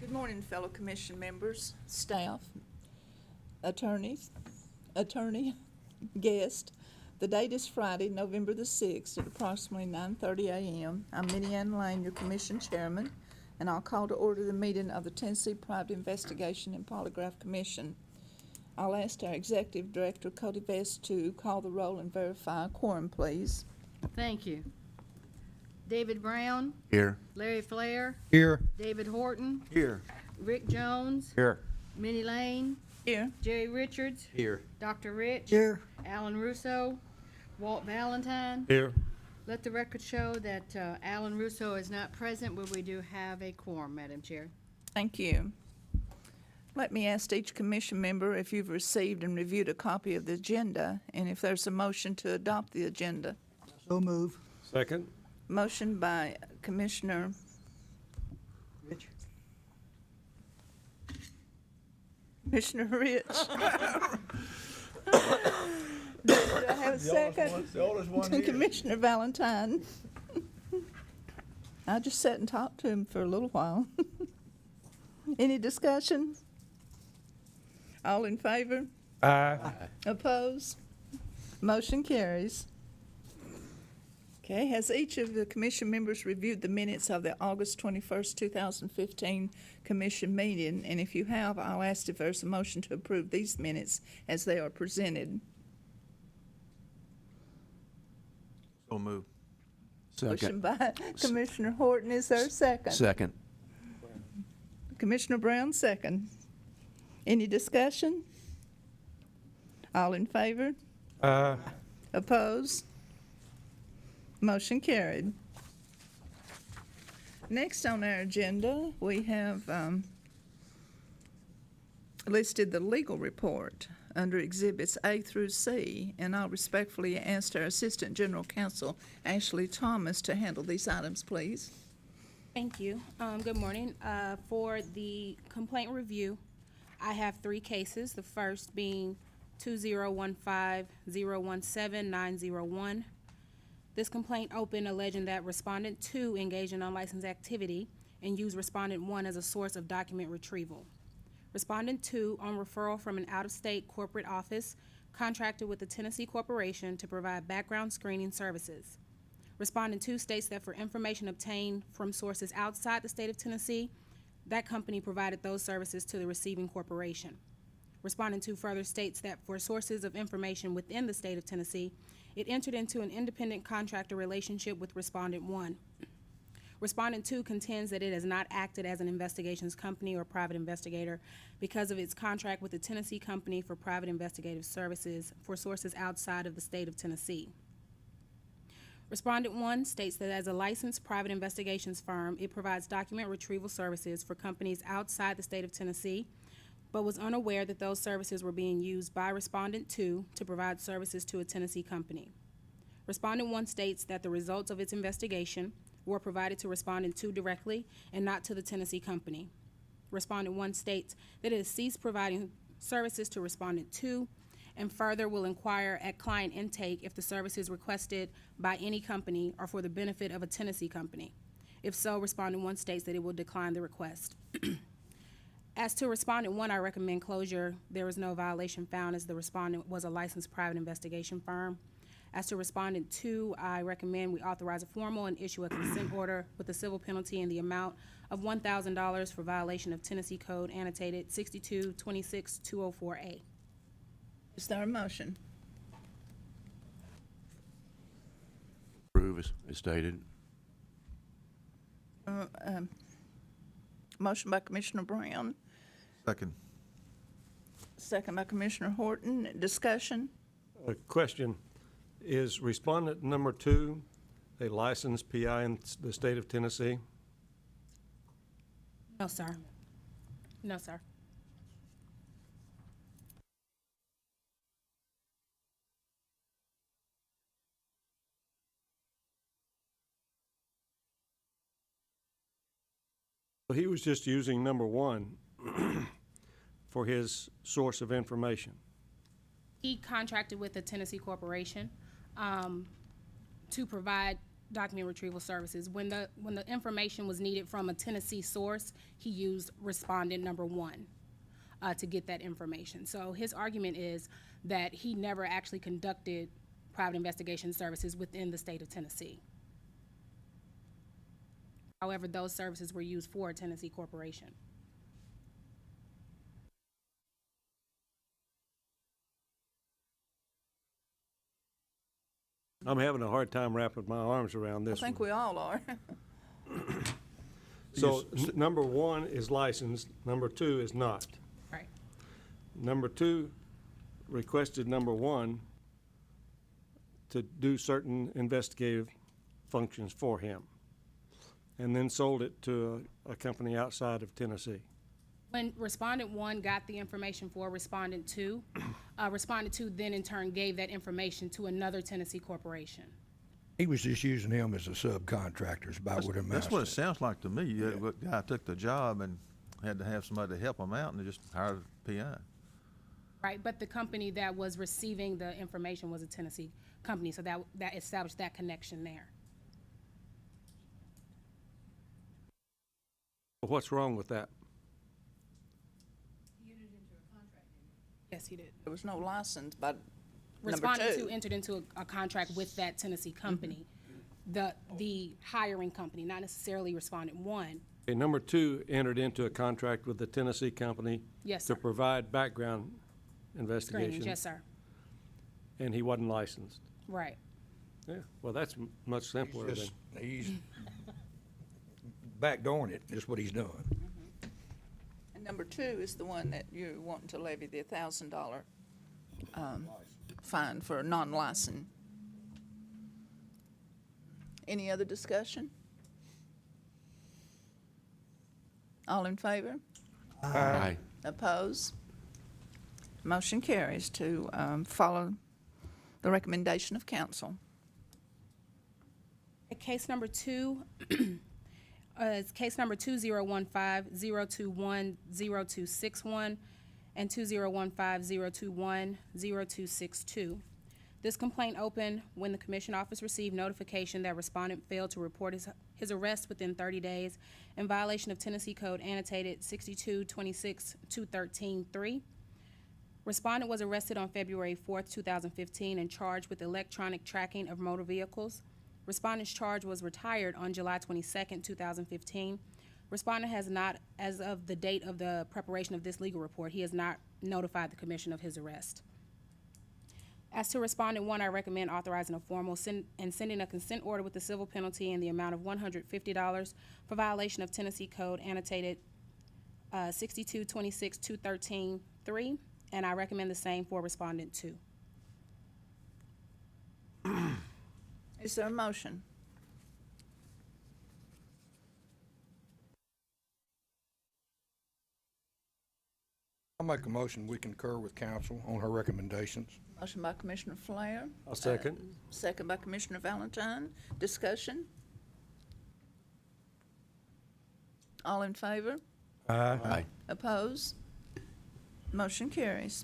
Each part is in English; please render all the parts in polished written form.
Good morning, fellow commission members, staff, attorney, guest. The date is Friday, November the 6th at approximately 9:30 a.m. I'm Minnie Ann Lane, your commission chairman, and I'll call to order the meeting of the Tennessee Private Investigation and Polygraph Commission. I'll ask our executive director, Cody Vest, to call the roll and verify a quorum, please. Thank you. David Brown. Here. Larry Flair. Here. David Horton. Here. Rick Jones. Here. Minnie Lane. Here. Jerry Richards. Here. Dr. Rich. Here. Alan Russo. Walt Valentine. Here. Let the record show that Alan Russo is not present, but we do have a quorum, Madam Chair. Thank you. Let me ask each commission member if you've received and reviewed a copy of the agenda, and if there's a motion to adopt the agenda. So move. Second. Motion by Commissioner Rich. Rich. Do I have a second? The oldest one here. Commissioner Valentine. I just sat and talked to him for a little while. Any discussion? All in favor? Aye. Opposed? Motion carries. Okay, has each of the commission members reviewed the minutes of the August 21st, 2015 commission meeting? And if you have, I'll ask if there's a motion to approve these minutes as they are presented. So move. Motion by Commissioner Horton. Is there a second? Second. Commissioner Brown, second. Any discussion? All in favor? Aye. Opposed? Motion carried. Next on our agenda, we have listed the legal report under Exhibits A through C, and I'll respectfully ask our Assistant General Counsel, Ashley Thomas, to handle these items, please. Thank you. Good morning. For the complaint review, I have 3 cases, the first being 2015-017-901. This complaint opened alleging that Respondent 2 engaged in unlicensed activity and used Respondent 1 as a source of document retrieval. Respondent 2, on referral from an out-of-state corporate office, contracted with the Tennessee Corporation to provide background screening services. Respondent 2 states that for information obtained from sources outside the state of Tennessee, that company provided those services to the receiving corporation. Respondent 2 further states that for sources of information within the state of Tennessee, it entered into an independent contractor relationship with Respondent 1. Respondent 2 contends that it has not acted as an investigations company or private investigator because of its contract with the Tennessee Company for Private Investigative Services for sources outside of the state of Tennessee. Respondent 1 states that as a licensed private investigations firm, it provides document retrieval services for companies outside the state of Tennessee, but was unaware that those services were being used by Respondent 2 to provide services to a Tennessee company. Respondent 1 states that the results of its investigation were provided to Respondent 2 directly and not to the Tennessee company. Respondent 1 states that it has ceased providing services to Respondent 2 and further will inquire at client intake if the services requested by any company are for the benefit of a Tennessee company. If so, Respondent 1 states that it will decline the request. As to Respondent 1, I recommend closure. There was no violation found as the Respondent was a licensed private investigation firm. As to Respondent 2, I recommend we authorize a formal and issue a consent order with a civil penalty in the amount of $1,000 for violation of Tennessee Code annotated 62-26-204A. Is there a motion? Approve as stated. Motion by Commissioner Brown, Second. second by Commissioner Horton. Discussion? A question, is Respondent number 2 a licensed PI in the state of Tennessee? No, sir. No, sir. So he was just using number 1 for his source of information. He contracted with the Tennessee Corporation to provide document retrieval services. When the information was needed from a Tennessee source, he used respondent number 1 to get that information. So his argument is that he never actually conducted private investigation services within the state of Tennessee. However, those services were used for a Tennessee corporation. I'm having a hard time wrapping my arms around I this think one. we all are. So, number 1 is licensed, number 2 is not. Right. Number 2 requested number 1 to do certain investigative functions for him, and then sold it to a company outside of Tennessee. When respondent 1 got the information for respondent 2, respondent 2 then in turn gave that information to another Tennessee corporation. He was just using him as a subcontractor, is about what it amounts That's what it to. sounds like to me. The guy took the job and had to have somebody to help him out, and they just hired a PI. Right, but the company that was receiving the information was a Tennessee company, so that established that connection there. What's wrong with that? Yes, he did. There was no license, but number Respondent 2 2. entered into a contract with that Tennessee company, the hiring company, not necessarily respondent 1. Okay, number 2 entered into a contract with the Tennessee company Yes, to sir. provide background Screenings, investigation, yes, sir. and he wasn't licensed. Right. Yeah, well, that's much simpler than. He's backdooring it, is what he's doing. And number 2 is the one that you're wanting to levy the $1,000 fine for a non-license. Any other discussion? All in favor? Aye. Oppose? Motion carries to follow the recommendation of council. Case number 2 is case number 2015-021-021-0261 and 2015-021-0262. This complaint opened when the commission office received notification that respondent failed to report his arrest within 30 days in violation of Tennessee Code annotated 6226-213-3. Respondent was arrested on February 4th, 2015 and charged with electronic tracking of motor vehicles. Respondent's charge was retired on July 22nd, 2015. Respondent has not, as of the date of the preparation of this legal report, he has not notified the commission of his arrest. As to respondent 1, I recommend authorizing a formal and sending a consent order with a civil penalty in the amount of $150 for violation of Tennessee Code annotated 6226-213-3, and I recommend the same for respondent 2. Is there a motion? I'll make a motion, we concur with council on her recommendations. Motion by Commissioner Flair. I'll second. Second by Commissioner Valentine. Discussion? All in favor? Aye. Oppose? Motion carries.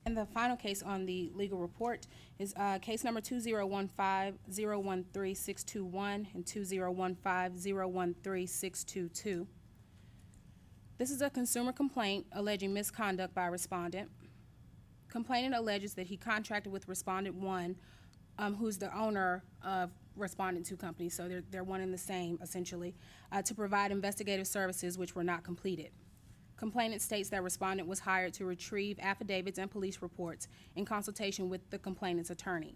And the final case on the legal report is case number 2015-013-621 and 2015-013-622. This is a consumer complaint alleging misconduct by respondent. Complainant alleges that he contracted with respondent 1, who's the owner of respondent 2 company, so they're one and the same essentially, to provide investigative services which were not completed. Complainant states that respondent was hired to retrieve affidavits and police reports in consultation with the complainant's attorney.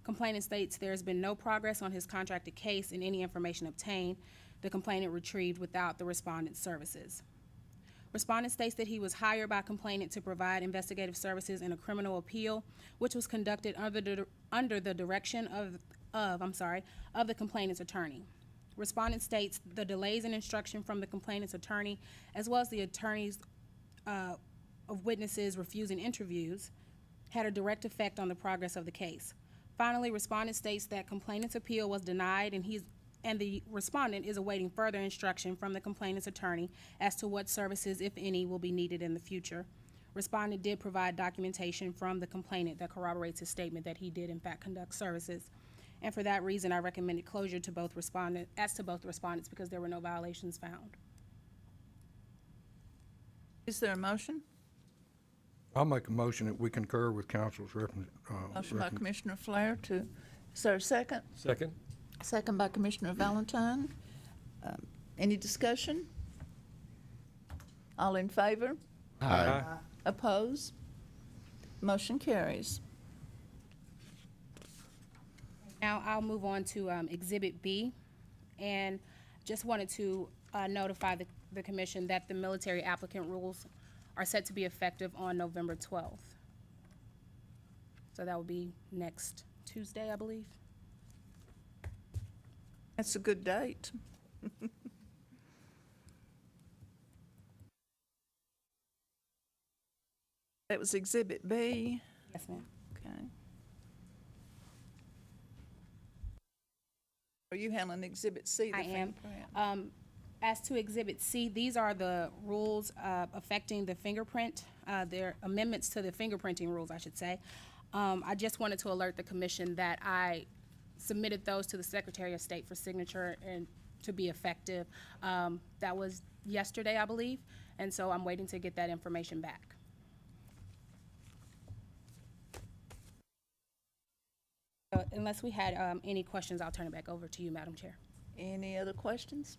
Complainant states there has been no progress on his contracted case and any information obtained the complainant retrieved without the respondent's services. Respondent states that he was hired by complainant to provide investigative services in a criminal appeal, which was conducted under the direction of the complainant's attorney. Respondent states the delays in instruction from the complainant's attorney, as well as the attorneys of witnesses refusing interviews, had a direct effect on the progress of the case. Finally, respondent states that complainant's appeal was denied and the respondent is awaiting further instruction from the complainant's attorney as to what services, if any, will be needed in the future. Respondent did provide documentation from the complainant that corroborates his statement that he did in fact conduct services. And for that reason, I recommended closure to both respondents because there were no violations found. Is there a motion? I'll make a motion that we concur with council's Motion by recommendation. Commissioner Flair to, is there a second? Second? Second by Commissioner Valentine. Any discussion? All in favor? Aye. Oppose? Motion carries. Now I'll move on to Exhibit B, and just wanted to notify the commission that the military applicant rules are set to be effective on November 12th. So that will be next Tuesday, I believe. That's a good date. That was Exhibit B. Yes, ma'am. Okay. Are you handling Exhibit C? the I am. fingerprint? As to Exhibit C, these are the rules affecting the fingerprint. They're amendments to the fingerprinting rules, I should say. I just wanted to alert the commission that I submitted those to the Secretary of State for signature and to be effective. That was yesterday, I believe, and so I'm waiting to get that information back. Unless we had any questions, I'll turn it back over to you, Madam Chair. Any other questions?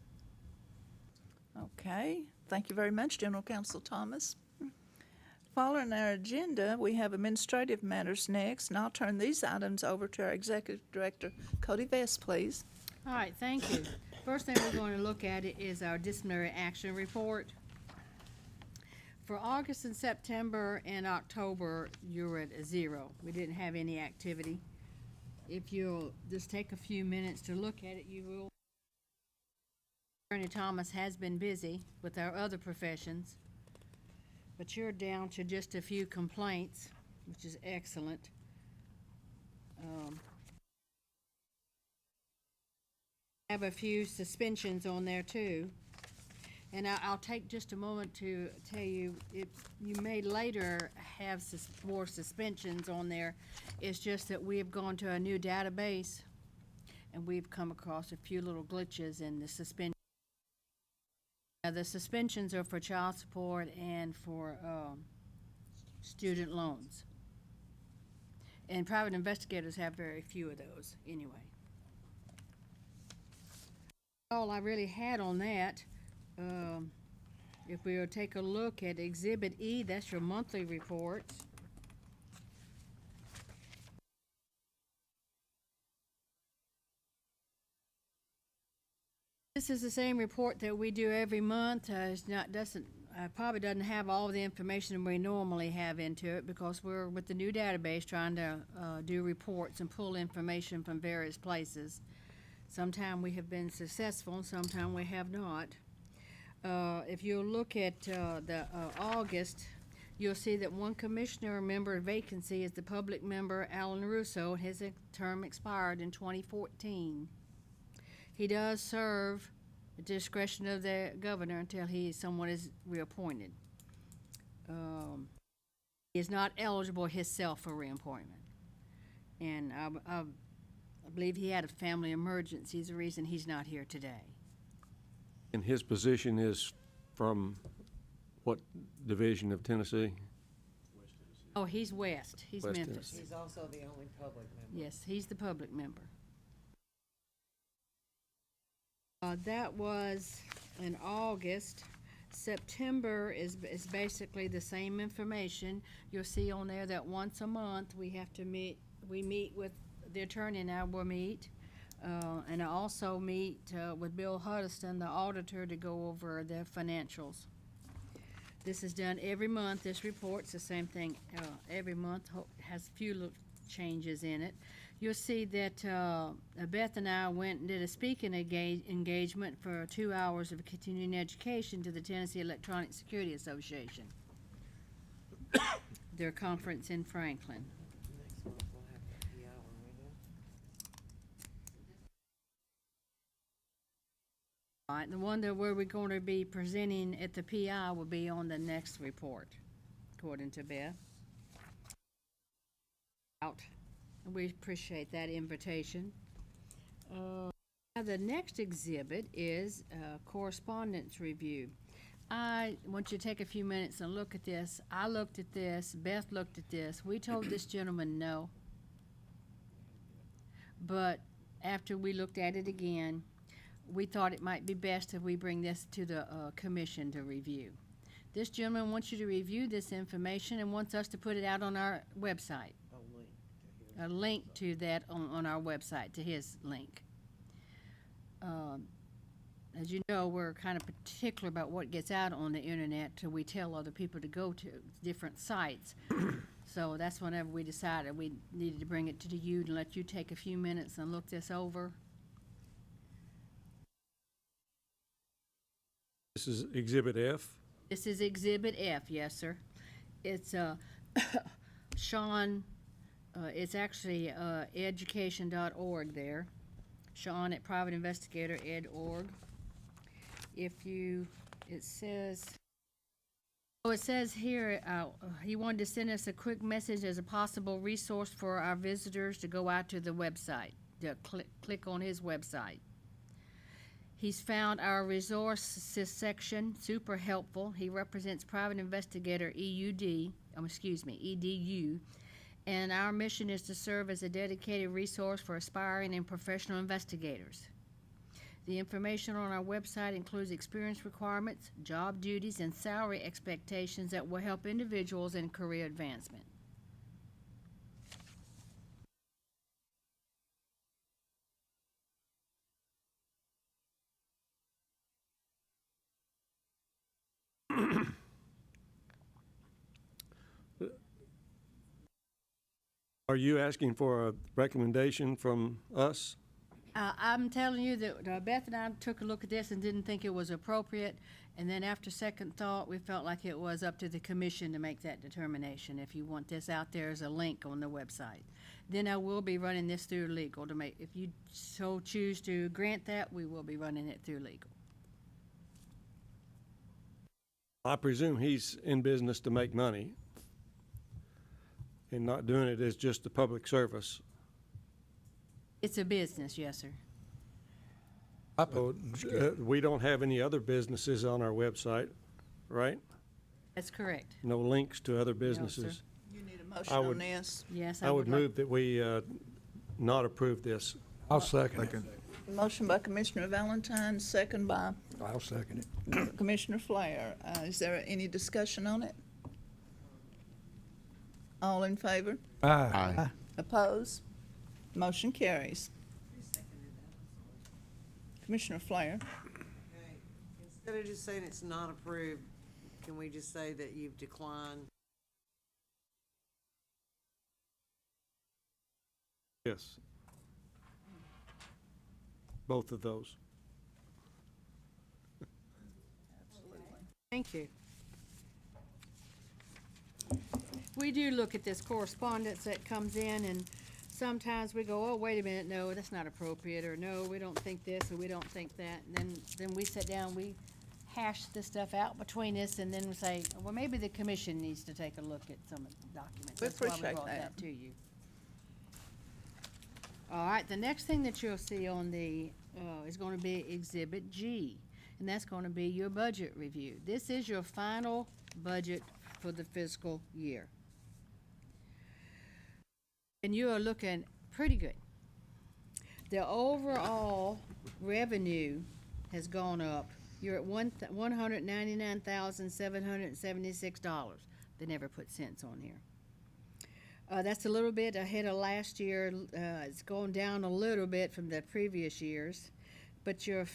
Okay, thank you very much, General Counsel Thomas. Following our agenda, we have administrative matters next, and I'll turn these items over to our Executive Director, Cody Vest, please. All right, thank you. First thing we're going to look at is our disciplinary action report. For August and September and October, you're at a 0. We didn't have any activity. If you'll just take a few minutes to look at it, you will. Attorney Thomas has been busy with our other professions, but you're down to just a few complaints, which is excellent. Have a few suspensions on there too. And I'll take just a moment to tell you, if you may later have more suspensions on there, it's just that we have gone to a new database and we've come across a few little glitches in the suspension. Now, the suspensions are for child support and for student loans. And private investigators have very few of those anyway. All I really had on that. If we will take a look at Exhibit E, that's your monthly reports. This is the same report that we do every month. Probably doesn't have all the information we normally have into it because we're with the new database trying to do reports and pull information from various places. Sometimes we have been successful, sometimes we have not. If you look at August, you'll see that one commissioner member vacancy is the public member Alan Russo. His term expired in 2014. He does serve at the discretion of the governor until someone is reappointed. He is not eligible himself for reappointment. And I believe he had a family emergency is the reason he's not here today. And his position is from what division of Tennessee? Oh, he's west. He's West Memphis. Tennessee. He's also the only public member. Yes, he's the public member. That was in August. September is basically the same information. You'll see on there that once a month we have to meet. We meet with the attorney and I will meet. And I also meet with Bill Huddleston, the auditor, to go over the financials. This is done every month. This report's the same thing every month. Has a few little changes in it. You'll see that Beth and I went and did a speaking engagement for 2 hours of continuing education to the Tennessee Electronic Security Association. Their conference in Franklin. Next month we'll have the PO when we do. All right, the one where we're going to be presenting at the PI will be on the next report, according to Beth. We appreciate that invitation. Now, the next exhibit is correspondence review. I want you to take a few minutes and look at this. I looked at this, Beth looked at this. We told this gentleman no. But after we looked at it again, we thought it might be best if we bring this to the commission to review. This gentleman wants you to review this information and wants us to put it out on our website. A link to that on our website, to his link. As you know, we're kind of particular about what gets out on the internet, so we tell other people to go to different sites. So that's whenever we decided we needed to bring it to you and let you take a few minutes and look this over. This is Exhibit F. This is Exhibit F, yes, sir. It's Sean, it's actually education.org there. Sean at Private Investigator Ed.org. It says here, he wanted to send us a quick message as a possible resource for our visitors to go out to the website, to click on his website. He's found our resources section super helpful. He represents Private Investigator EDU, and our mission is to serve as a dedicated resource for aspiring and professional investigators. The information on our website includes experience requirements, job duties, and salary expectations that will help individuals in career advancement. Are you asking for a recommendation from us? I'm telling you that Beth and I took a look at this and didn't think it was appropriate, and then after second thought, we felt like it was up to the commission to make that determination, if you want this out there as a link on the website. Then I will be running this through legal to make, if you so choose to grant that, we will be running it through legal. I presume he's in business to make money and not doing it as just a public service. It's a business, yes, sir. So, we don't have any other businesses on our website, right? That's correct. No links to other businesses. You need a motion I on would- this. Yes, I would like- move that we not approve this. I'll second it. Motion by Commissioner Valentine, second by I'll second it. Commissioner Flair. Is there any discussion on it? All in favor? Aye. Opposed? Motion carries. Commissioner Flair. Okay, instead of just saying it's not approved, can we just say that you've declined? Yes. Both of those. Thank you. We do look at this correspondence that comes in, and sometimes we go, oh, wait a minute, no, that's not appropriate, or no, we don't think this, or we don't think that. And then we sit down, we hash this stuff out between us, and then we say, well, maybe the commission needs to take a look at some of the documents. We That's why appreciate brought that. to you. All right, the next thing that you'll see on the, is gonna be Exhibit G, and that's gonna be your budget review. This is your final budget for the fiscal year. And you are looking pretty good. The overall revenue has gone up. You're at $199,776. They never put cents on here. That's a little bit ahead of last year. It's gone down a little bit from the previous years. But your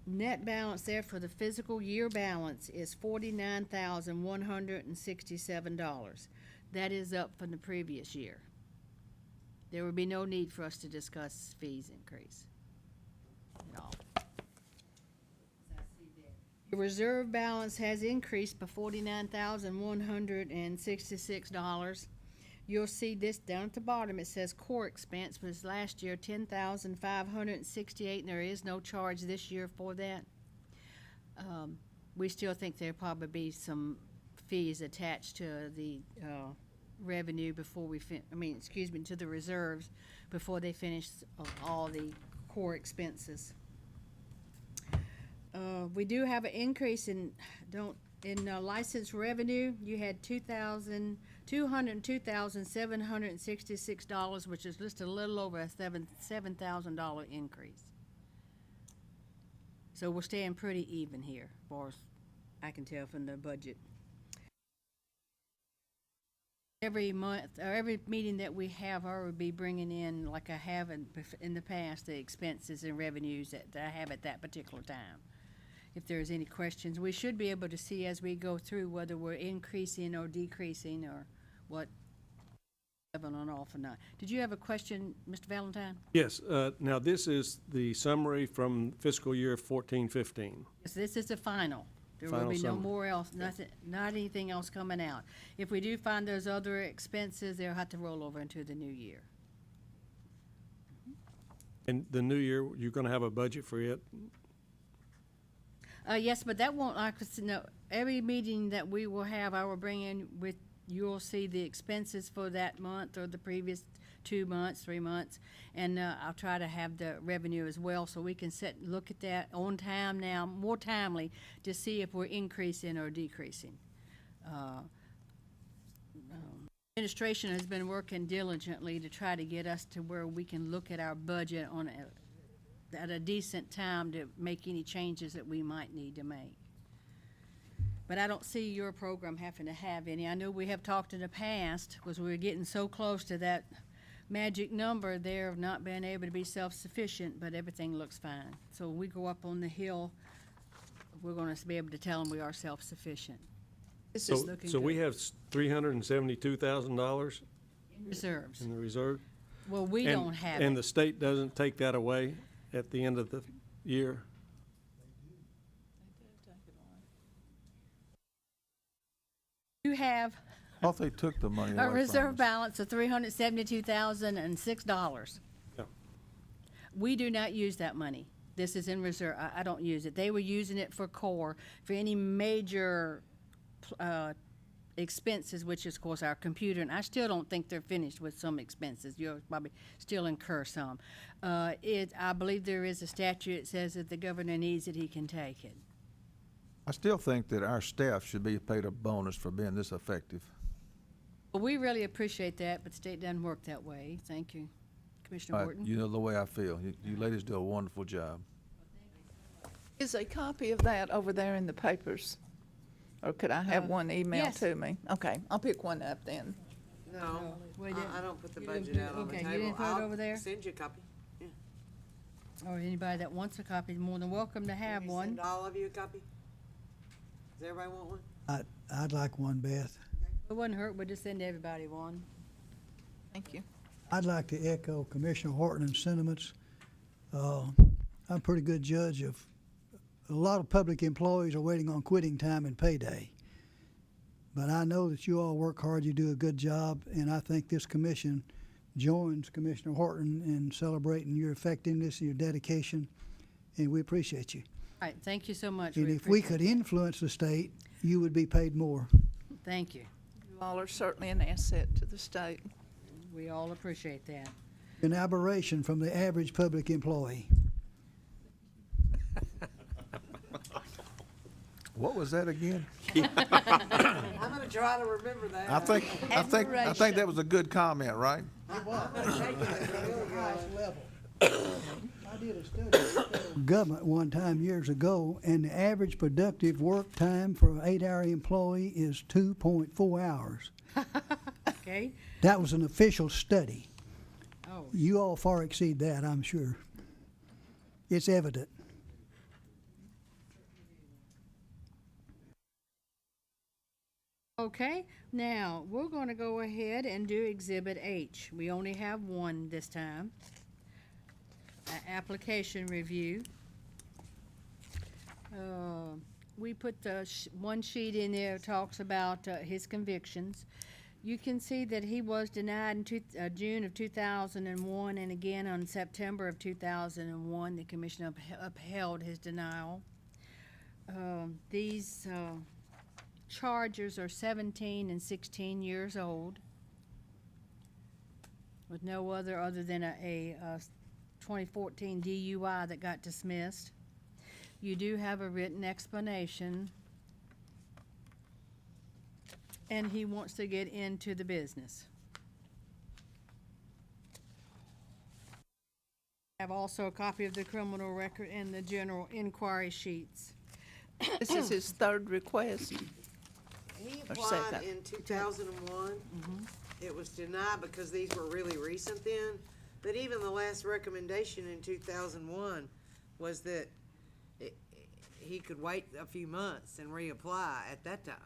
net balance there for the fiscal year balance is $49,167. That is up from the previous year. There would be no need for us to discuss fees increase at all. Your reserve balance has increased by $49,166. You'll see this down at the bottom. It says core expense was last year $10,568, and there is no charge this year for that. We still think there'll probably be some fees attached to the revenue before we to the reserves before they finish all the core expenses. We do have an increase in license revenue. You had $202,766, which is just a little over a $7,000 increase. So we're staying pretty even here, as far as I can tell from the budget. Every month, or every meeting that we have, I will be bringing in, like I have in the past, the expenses and revenues that I have at that particular time. If there's any questions, we should be able to see as we go through whether we're increasing or decreasing or what, level on off or not. Did you have a question, Mr. Valentine? Yes, now this is the summary from fiscal year 14-15. Yes, this is the final. There will Final be no summary. more else, nothing, not anything else coming out. If we do find those other expenses, they'll have to roll over into the new year. And the new year, you're gonna have a budget for it? Yes, but that won't, like, no, every meeting that we will have, I will bring in with, you'll see the expenses for that month or the previous 2 months, 3 months, and I'll try to have the revenue as well, so we can look at that on time now, more timely, to see if we're increasing or decreasing. Administration has been working diligently to try to get us to where we can look at our budget at a decent time to make any changes that we might need to make. But I don't see your program having to have any. I know we have talked in the past, because we were getting so close to that magic number there of not being able to be self-sufficient, but everything looks fine. So when we go up on the hill, we're gonna be able to tell them we are self-sufficient. This So, is looking so we good. have $372,000 Reserves. in the reserve? Well, we And- don't have And it. the state doesn't take that away at the end of the year? You have I thought they took the money away a from reserve us. balance of $372,006. Yeah. We do not use that money. This is in reserve. I don't use it. They were using it for core, for any major expenses, which is, of course, our computer, and I still don't think they're finished with some expenses. You'll probably still incur some. I believe there is a statute that says if the governor needs it, he can take it. I still think that our staff should be paid a bonus for being this effective. Well, we really appreciate that, but the state doesn't work that way. Thank you, Commissioner Horton. You know the way I feel. You ladies do a wonderful job. Is a copy of that over there in the papers? Or could I have one emailed yes. to me? Okay, I'll pick one up then. No, we didn't- I don't put the you didn't budget put- out on the okay, table. you didn't put it I'll over there? send you a copy. Or anybody that wants a copy is more than welcome to have Can you one. send all of you a copy? Does everybody want one? I'd like one, Beth. It wouldn't hurt, we'd just send everybody one. Thank you. I'd like to echo Commissioner Horton's sentiments. I'm a pretty good judge of, a lot of public employees are waiting on quitting time and payday. But I know that you all work hard, you do a good job, and I think this commission joins Commissioner Horton in celebrating your effectiveness and your dedication, and we appreciate you. All right, thank you so much. And if we appreciate could influence the state, you would be paid more. it. Thank you. You all are certainly an asset to the state. We all appreciate that. An aberration from the average public employee. What was that again? I'm gonna try to remember that. I think that was a good comment, right? I'm gonna take it as a real good. I did a study of government one time years ago, and the average productive work time for an 8-hour employee is 2.4 hours. Okay? That was an official study. Oh, You all far exceed that, I'm sure. It's evident. okay. Now, we're gonna go ahead and do Exhibit H. We only have one this time. Application review. We put the one sheet in there, talks about his convictions. You can see that he was denied in June of 2001, and again on September of 2001, the commission upheld his denial. These chargers are 17 and 16 years old, with no other than a 2014 DUI that got dismissed. You do have a written explanation. And he wants to get into the business. I have also a copy of the criminal record and the general inquiry sheets. This is his third request. He Or applied second. in 2001. It was denied because these were really recent then. But even the last recommendation in 2001 was that he could wait a few months and reapply at that time.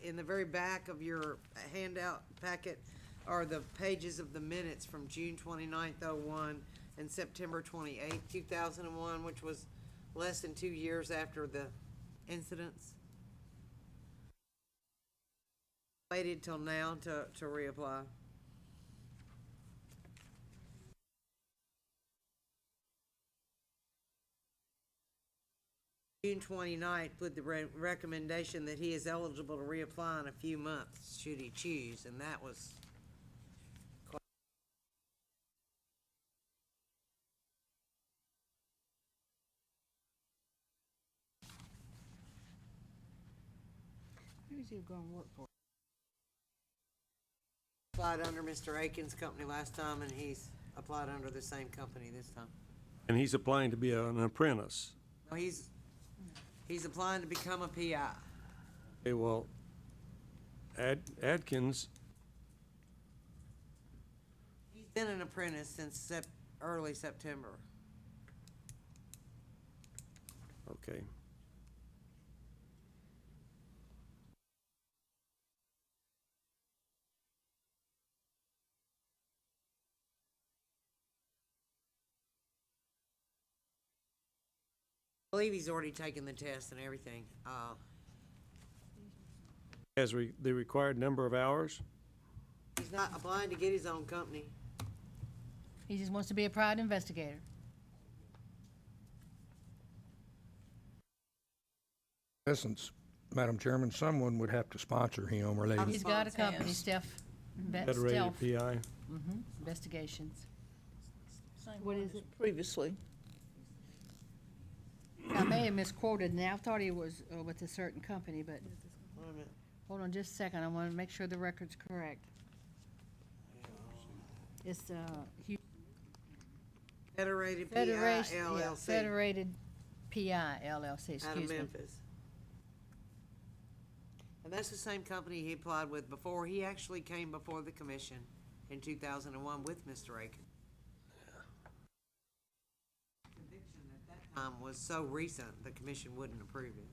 In the very back of your handout packet are the pages of the minutes from June 29th, 01 and September 28th, 2001, which was less than 2 years after the incidents. Waited till now to reapply. June 29th with the recommendation that he is eligible to reapply in a few months, should he choose, and that was Who's he going to work for? applied under Mr. Aiken's company last time, and he's applied under the same company this time. And he's applying to be an apprentice. No, he's applying to become a PI. Okay, well, Adkins, He's been an apprentice since early September. okay. I believe he's already taken the test and everything. Has the required number of hours? He's not applying to get his own company. He just wants to be a private investigator. In essence, Madam Chairman, someone would have to sponsor him or they, He's got a Sponsor him. company, Federated Stealth PI? Investigations. Same What one is as it? Previously. I may have misquoted now. I thought he was with a certain company, but Wait a minute. hold on just a second. I want to make sure the record's correct. It's Federated PI Federation, yeah, LLC Federated PI LLC, out of excuse me. Memphis. And that's the same company he applied with before. He actually came before the commission in 2001 with Mr. Aiken. Conviction at that time was so recent, the commission wouldn't approve it.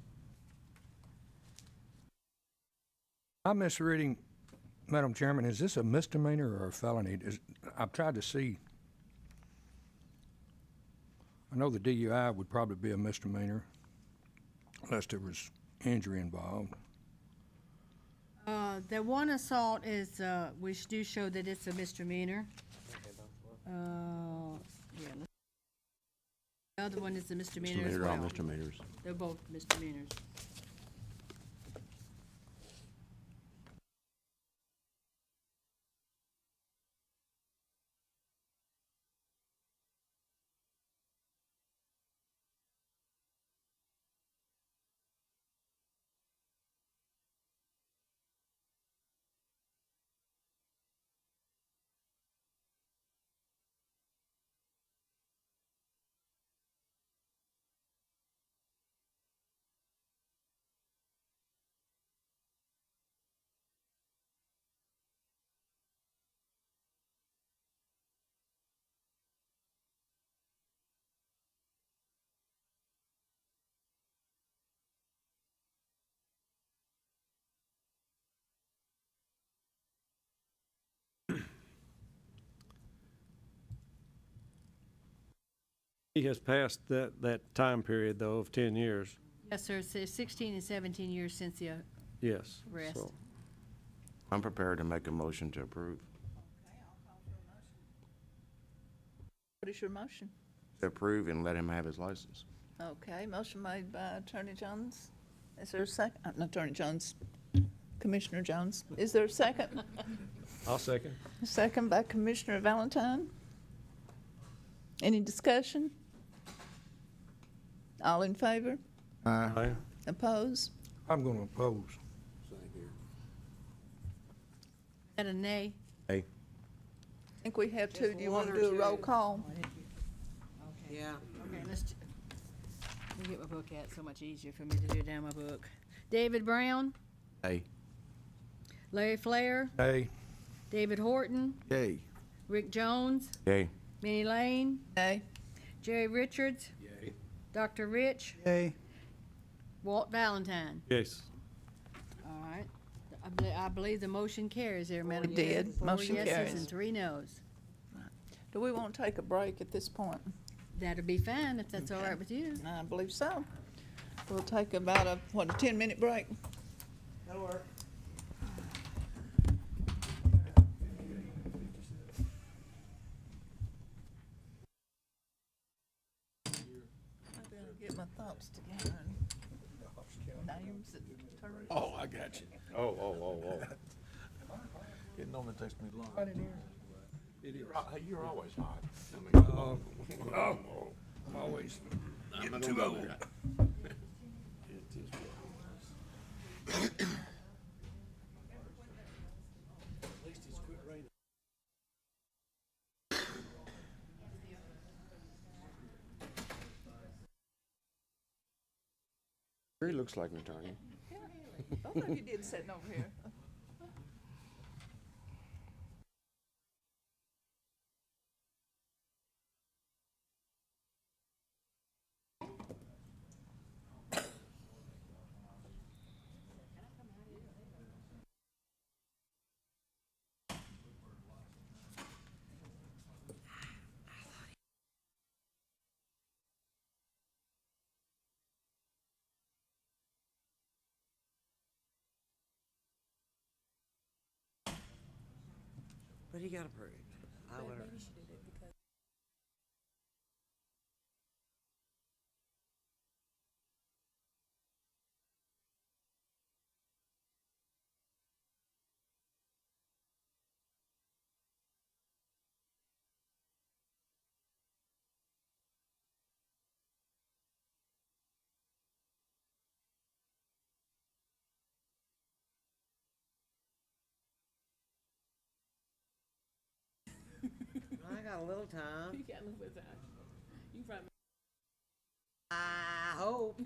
I'm misreading, Madam Chairman, is this a misdemeanor or a felony? I've tried to see. I know the DUI would probably be a misdemeanor unless there was injury involved. The one assault is, we do show that it's a misdemeanor. Yeah. The other one is a misdemeanor as Misdemeanor, all well. misdemeanors. They're both misdemeanors. He has passed that time period, though, of 10 years. Yes, sir, it's 16 and 17 years since the Yes. arrest. So, I'm prepared to make a motion to approve. What is your motion? To approve and let him have his license. Okay, motion made by Attorney Jones. Is there a second? Not Attorney Jones, Commissioner Jones. Is there a second? I'll second. Second by Commissioner Valentine. Any discussion? All in favor? Aye. Oppose? I'm gonna oppose. That a nay? Hey, I think we have two. Do you want one to or do a roll two. call? Yeah. Okay, let me get my book out, so much easier for me to do down my book. David Brown, hey, Larry Flair, Nay. David Horton, Yay. Rick Jones, hey, Minnie Lane, Nay. Jerry Richards, Dr. Rich, Yay. Walt Valentine. Yes. All right. I believe the motion carries there, Madam It Chair. did. 4 Motion yeses carries. and 3 noes. Do we want to take a break at this point? That'll be fine if that's all right with you. I believe so. We'll take about a 10-minute break. That'll work. Maybe I'll get my thoughts together. Names and terms. Oh, I got you. oh. It normally takes me long. You're always hot. Always getting too old. He looks like an attorney. Both of you did sitting over here. But he got approved. I would have. I got a little time. You got a little bit of time. You probably. I hope.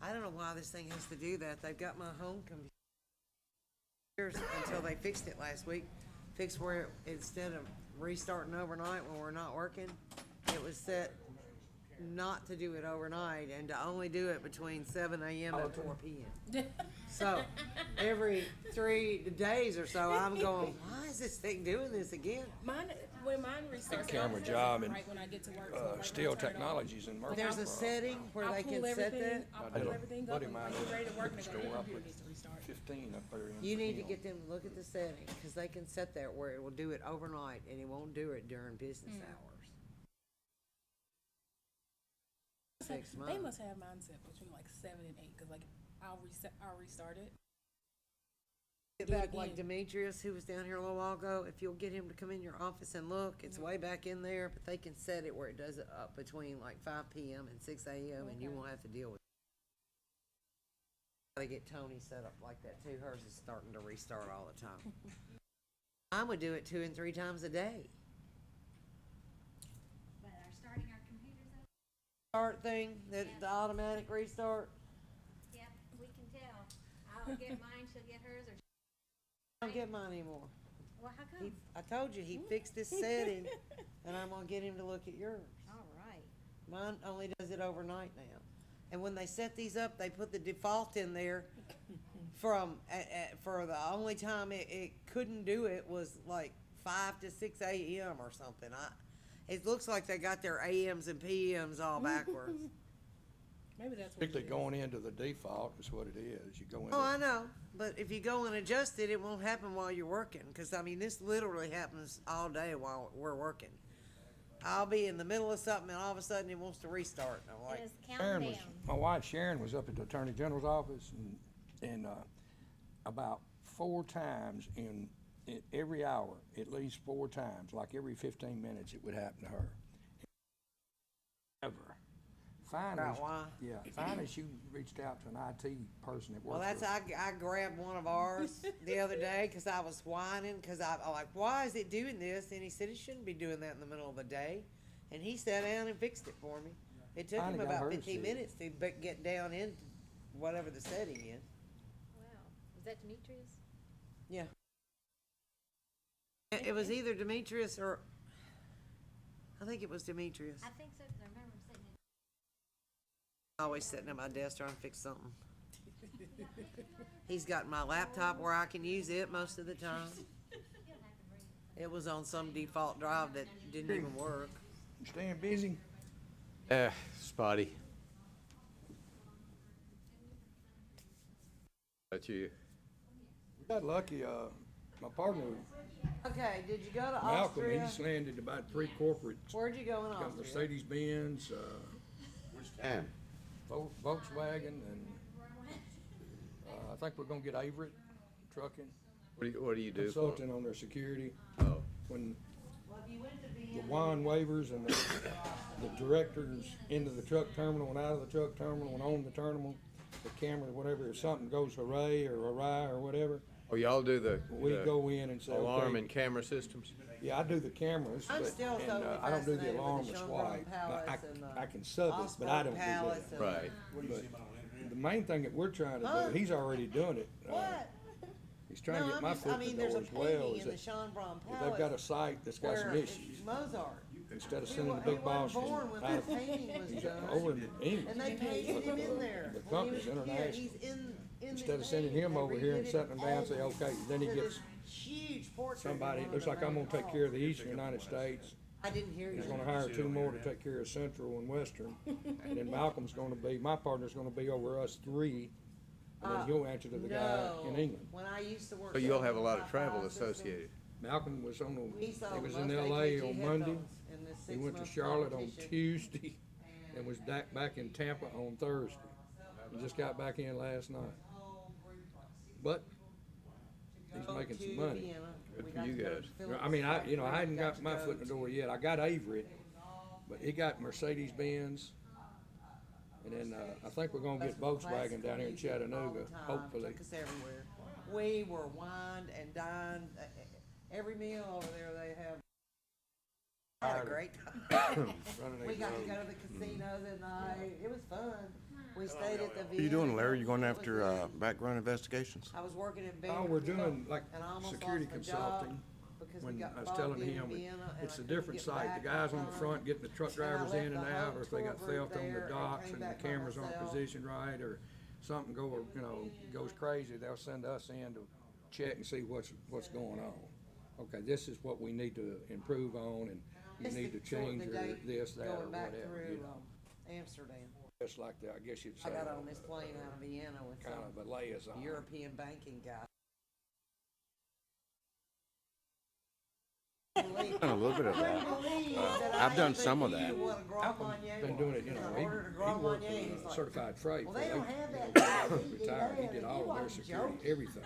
I don't know why this thing has to do that. They've got my home computer until they fixed it last week. Fixed where instead of restarting overnight when we're not working, it was set not to do it overnight and to only do it between 7 a.m. and 4 p.m. So every 3 days or so, I'm going, why is this thing doing this again? When mine restarts, Camera job and right when I get to work. So right when I Steel turn it on, Technologies in Murfreesboro. There's a setting where I'll they pull can set everything. that. I'll pull everything up Buddy and of when mine I get ready to work, and I store go, your up computer with needs to restart. 15 up there in You need to Field. get them to look at the setting, because they can set that where it will do it overnight and it won't do it during business hours. 6 months. They must have mine set between like 7 and 8, because like I'll restart it. Get do it back like again. Demetrius, who was down here a little while ago, if you'll get him to come in your office and look, it's way back in there, but they can set it where it does it up between like 5 p.m. and 6 a.m. and you won't have to deal with it. Gotta get Tony set up like that too. Hers is starting to restart all the time. I would do it 2 and 3 times a day. But are starting our computers up? Start thing, the automatic restart. Yep, we can tell. I'll get mine, she'll get hers, or, I don't get mine anymore. well, how come? I told you, he fixed this setting, and I'm gonna get him to look at yours. All right. Mine only does it overnight now. And when they set these up, they put the default in there from, for the only time it couldn't do it was like 5 to 6 a.m. or something. It looks like they got their AMs and PMs all backwards. Maybe that's what Particularly going into the default is what it is. You go into. Oh, I know, but if you go and adjust it, it won't happen while you're working, cause I mean, this literally happens all day while we're working. I'll be in the middle of something and all of a sudden it wants to restart, and I'm like, It is Sharon counting was, down. my wife Sharon was up at the Attorney General's office and about 4 times in every hour, at least 4 times, like every 15 minutes it would happen to her. ever. Finally, Right, why? yeah, finally she reached out to an IT person that Well, works that's, for I grabbed one of ours the other day, cause I was whining, cause I'm like, why is it doing this? And he said, it shouldn't be doing that in the middle of the day. And he sat down and fixed it for me. It took him Finally got about hers 15 fixed. minutes to get down into whatever the setting is. Wow, was that Demetrius? Yeah. It was either Demetrius or, I think it was Demetrius. I think so, 'cause I remember him sitting in. Always sitting at my desk trying to fix something. He's got my laptop where I can use it most of the time. It was on some default drive that didn't even work. You staying busy? Spotty. But you, We got lucky, my partner, Okay, did you go to Malcolm, Austria? he's landed about 3 corporates. Where'd you go in Got Austria? Mercedes-Benz, damn. Volkswagen, and, I think we're gonna get Averett Trucking, What do you do? consulting on their security. Oh, When Well, if you went to the Vienna, wine waivers and the directors into the truck terminal and out of the truck terminal and on the terminal, the camera, whatever, if something goes hooray or awry or whatever, oh, y'all do the we go in and say, alarm okay. and camera systems? Yeah, I do the cameras, I'm but, still and, totally I don't do the fascinated with alarm the or Schönbrunn swipe. Palace I and I can sub it, but I don't do Palace that. and- Right. But the main thing that we're trying to Huh? do, he's already done it. What? He's trying to No, get I'm my just, foot I in mean, the there's door a as well. painting Is in the that Schönbrunn they've got a Palace site that's got some where it's issues. Mozart. Instead of He sending wa- the big he boss wasn't born when that painting was he's done. over in England. And they painted him in there. The when he company's was a kid. international. He's in the Instead of sending painting. him They over here and redid it setting him down and say, all okay, then he to gets this huge portrait somebody, in one looks of like the I'm gonna main take care of the halls. eastern United States. I didn't hear you. He's gonna hire 2 more to take care of central and western. And then Malcolm's gonna be, my partner's gonna be over us 3. And then he'll answer to the guy in No. England. When I used to work. So you'll at have a lot of Wi-Fi travel systems, associated. Malcolm was on we the, sold he was most in LA AT&T on Monday. headphones in this He went to 6-month Charlotte on competition. Tuesday and was back in Tampa on Thursday. He just got back in last night. But he's Go making to some money. Vienna. Good We for got you to go to guys. Phillips I mean, I factory. hadn't We got to my go foot in the to- door yet. I got Averett, but he got Mercedes-Benz. And then, I think we're gonna get Classical Volkswagen down here in music all Chattanooga, the time. hopefully. Took us everywhere. We were wined and dined. Every meal over there they have. Had a great time. We got to go to the casinos at night. It was fun. We stayed at the. What are you doing, Larry? You going Vienna after, Hilton. It was background investigations? I was working in Oh, we're Beverly doing like and I almost security lost my job consulting. because we When got I was bogged telling in him, Vienna and it's I a couldn't different get site. back The guys on the time. front getting the truck And I drivers left in and the out, whole or if they got tour group theft on there the and docks came and the back by cameras aren't myself. positioned right, or something goes crazy, they'll send us in to check and see what's going on. Okay, this is what we need to improve on, and you Just need to to shorten change the your date this, that, or Going back whatever, through you know. Amsterdam. Just like that, I guess you'd say. I got on this plane out of Vienna with Kind some of a liaison. European banking guy. Done a little bit of that. I've done some of that. Been doing it, you know, he worked for certified freight. Well, for they don't eight- have that. Retired, he did all of their security, everything,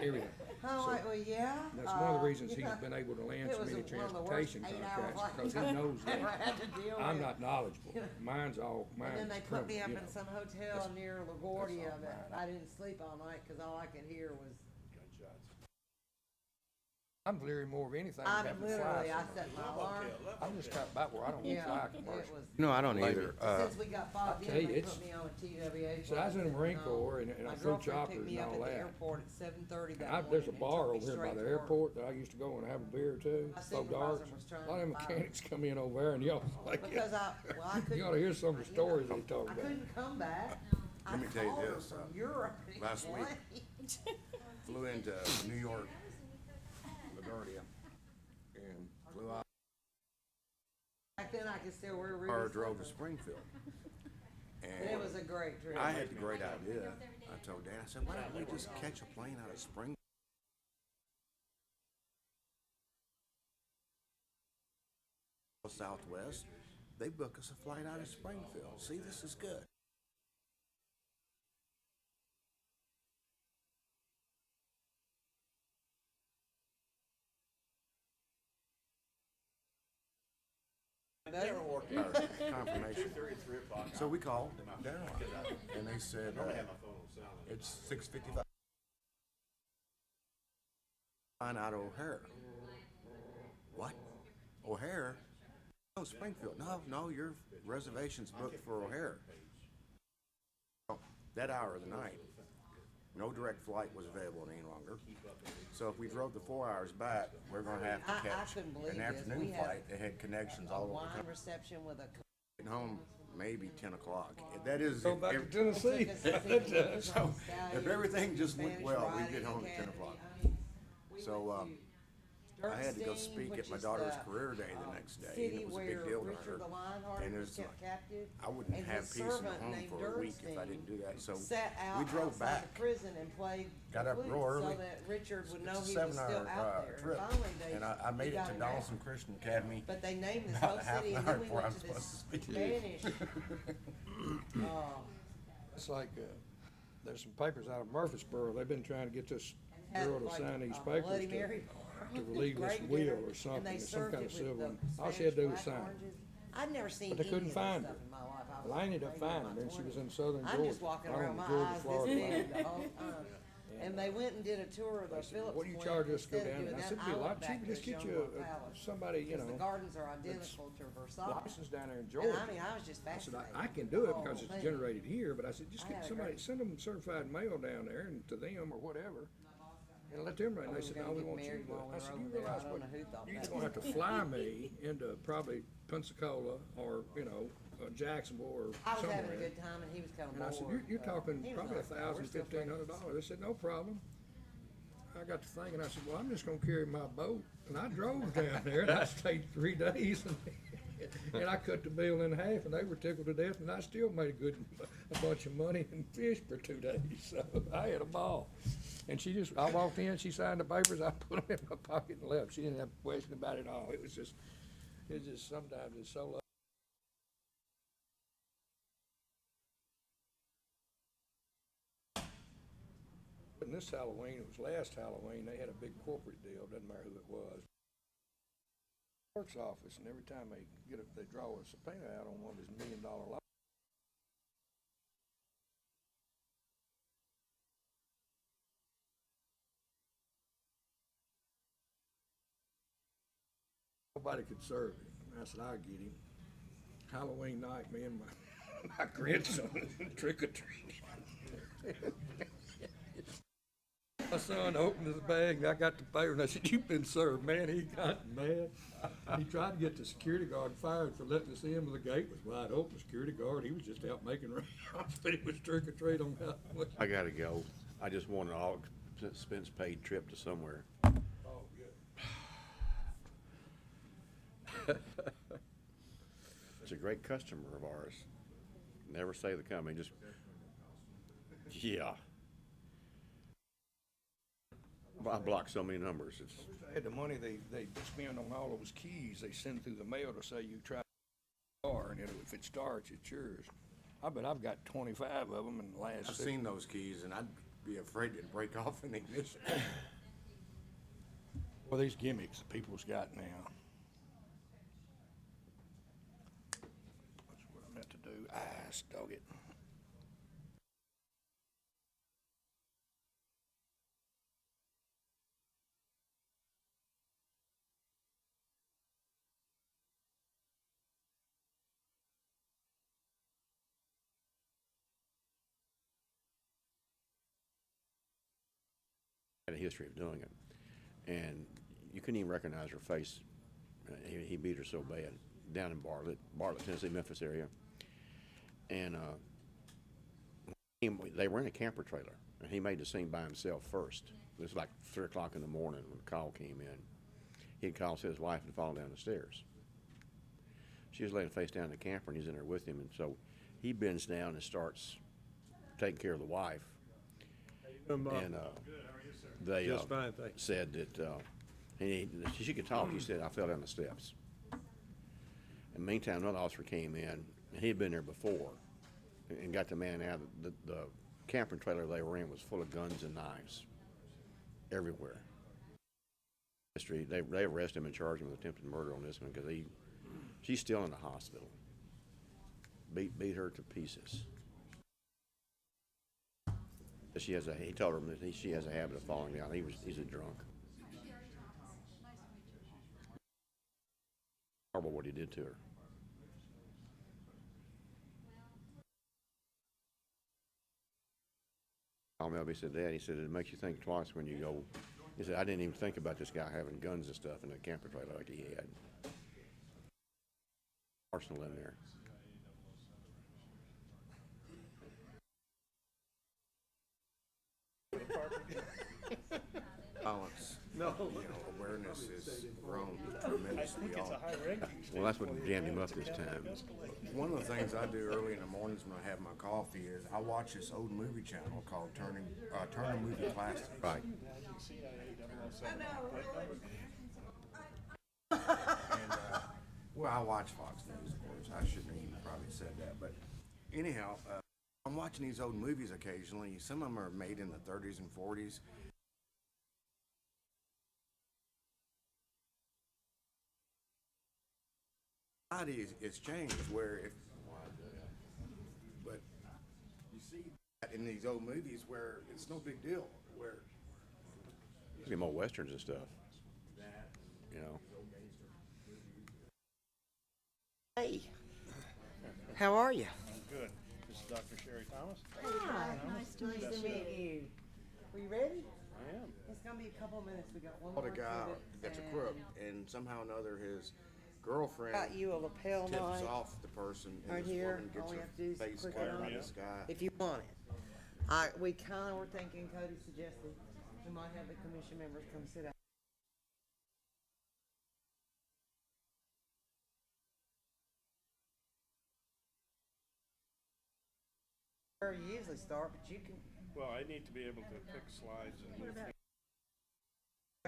everything. I'm like, well, yeah. That's one of the reasons he's yeah. been able to land It so was many one of the worst transportation 8-hour contracts, because flights he knows I've ever that had to deal I'm with. not knowledgeable. Mine's And then criminal, they put me up you in know. some hotel near LaGuardia all that I didn't sleep all night because all I could hear was. I'm leery more of anything I than having mean, to fly literally, I somewhere. set my alarm. I'm just got about where I don't want to Yeah, fly it commercial. was. No, I don't either. Since we got bogged tell in, you, they it's- put me on a TWA. So I was in the Marine flight, Corps and I my flew girlfriend choppers picked me and up all at the that. airport at 7:30 that And morning. there's a and bar took me over here by straight the to work. airport that I used to go and have a beer or two, My slow supervisor darts. was trying A lot of to find mechanics come in over there and y'all like, Because I couldn't. you ought to hear some of the stories they talk I about. couldn't come back. Let me tell you I called her this, from Europe. last week. Flew into New York, LaGuardia, and flew out, Back then I could still wear Ruby's or drove to slippers. Springfield. It And was a great trip. I had the great idea. I told Dan, I said, why don't we just catch a plane out of Springfield? Southwest, they book us a flight out of Springfield. See, this is good. Never worked our confirmation. So we called down, and they said, it's 6:55. Flying out of O'Hare. What? O'Hare? No, Springfield. No, your reservation's booked for O'Hare. Well, that hour of the night, no direct flight was available any longer. So if we drove the 4 hours back, we're gonna have to I catch couldn't believe an this. afternoon We had flight that had connections A all over the wine country. reception with a. Getting home maybe 10 o'clock. That is. Go back to Tennessee. So if everything just went well, we'd get home at 10 o'clock. So, I had to go speak at my daughter's career day the next day, and it was a big deal to her. And it was like, I wouldn't have peace in the home for a week if I didn't do that. So we drove back, Prison and played. got up the flute real early. So that Richard would know It's he a was still 7-hour out there. trip, Finally, they. and I made he it got to him out. Donaldson Christian Academy But they named this about whole half city, an and hour then we before went I'm to supposed to this speak. Spanish. It's like, there's some papers out of Murfreesboro, they've been trying to get this girl to Like sign these a papers Bloody Mary to bar. relieve this Great will dinner, or and something, they it's some served kind it of with civil. the All she had to do was Spanish sign black it. oranges. I'd never seen But they any couldn't of this find stuff her. in my life. I was Well, I ended up raised in finding my her, and she was 20s. in southern I'm Georgia. just walking I don't around, know, my Georgia, eyes this Florida big line. the whole time. And they went and did a tour of the They said, Phillips what do you plant. charge us to go Instead of down there? doing I said, that, it'd be a I lot went back cheaper, to just get you Shelbyville Palace, somebody, you 'cause know, the gardens are identical to Versailles. licensed down there in And Georgia. I mean, I was just I said, fascinated. I can do it with the because whole it's thing. generated here, but I said, just I get had a somebody, great- send them certified mail down there and to them or whatever. And let them run. We They were said, gonna no, we get want you married to. while we I were said, over you there. I realize don't what, know who thought you're that. gonna have to fly me into probably Pensacola or, you know, Jacksonville or I was having a somewhere. good time and he was kind of And I bored. said, you're talking he was probably nice guy. We're still friends. $1,500. They said, no problem. I got to thinking, I said, well, I'm just gonna carry my boat. And I drove down there and I stayed 3 days and I cut the bill in half and they were tickled to death and I still made a bunch of money and fished for 2 days. So I had a ball. And I walked in, she signed the papers, I put them in my pocket and left. She didn't have a question about it at all. It was just sometimes it's so lovely. And this Halloween, it was last Halloween, they had a big corporate deal, doesn't matter who it was. Clerk's office, and every time they draw a subpoena out on one of his $1 million lots. Nobody could serve him. I said, I'll get him. Halloween night, me and my grandson trick or treat. My son opened his bag and I got the paper and I said, you've been served. Man, he got mad. He tried to get the security guard fired for letting us in, but the gate was wide open. The security guard, he was just out making rounds, but it was trick or treat on Halloween. I gotta go. I just want an all expense paid trip to somewhere. Oh, good. It's a great customer of ours. Never say the company, just, yeah. I block so many numbers. It's, They had the money they spend on all those keys they send through the mail to say you try the car, and if it starts, it's yours. I bet I've got 25 of them in the last I've 6 seen those keys and I'd be afraid to break off in the ignition. Well, these gimmicks that people's got now. That's what I meant to do. Dog it. had a history of doing it. And you couldn't even recognize her face. He beat her so bad down in Bartlett, Tennessee, Memphis area. And they were in a camper trailer, and he made the scene by himself first. It was like 3 o'clock in the morning when the call came in. He'd called, said his wife had fallen down the stairs. She was laying face down in the camper, and he's in there with him. And so he bends down and starts taking care of the wife. And they Just fine, thanks. said that she could talk. He said, I fell down the steps. And meantime, another officer came in, and he had been there before and got the man out. The camping trailer they were in was full of guns and knives everywhere. They arrested him and charged him with attempted murder on this one because She's still in the hospital. Beat her to pieces. He told her that she has a habit of falling down. He's a drunk. Horrible what he did to her. Melby said, Dad, he said, it makes you think twice when you go. He said, I didn't even think about this guy having guns and stuff in a camper trailer like he had. Arsenal in there. Balance. No. You know, awareness has grown tremendously. Well, that's what jammed him up this time. One of the things I do early in the mornings when I have my coffee is I watch this old movie channel called Turner Movie Classics. Right. And, well, I watch Fox News, of course. I shouldn't have even probably said that. But anyhow, I'm watching these old movies occasionally. Some of them are made in the 30s and 40s. It's changed but you see that in these old movies where it's no big deal, where Get more westerns and stuff. You know. Hey, how are you? Good. This is Dr. Sherry Thomas. Hi, nice to meet you. Were you ready? I am. It's gonna be a couple of minutes. We got one the more guy exhibit, that's a and crook, and somehow or another his girlfriend got you a lapel tips knife off the person, and right this here. woman gets All we her have to do is face click cut on by it this guy. if you want it. We kinda were thinking, Cody suggested, we might have the commission members come sit out. Where you usually start, but you can. Well, I need to be able to pick slides and move things.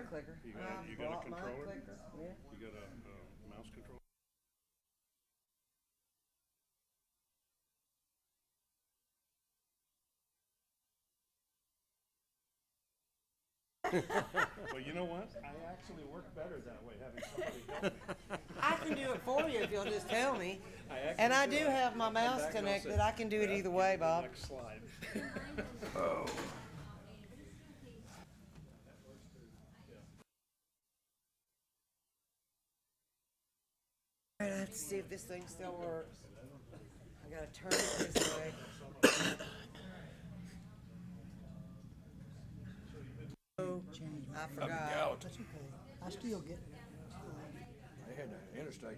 Clicker. You got a Bought my controller? clicker, yeah. You got a mouse control? Well, you know what? I actually work better that way, having somebody help me. I can do it for you if you'll just tell me. And I do have my mouse connected. I can do it either way, Bob. Next slide. All right, I have to see if this thing still works. I gotta turn it this way. Oh, I forgot. That's okay. I still get, They had the interstate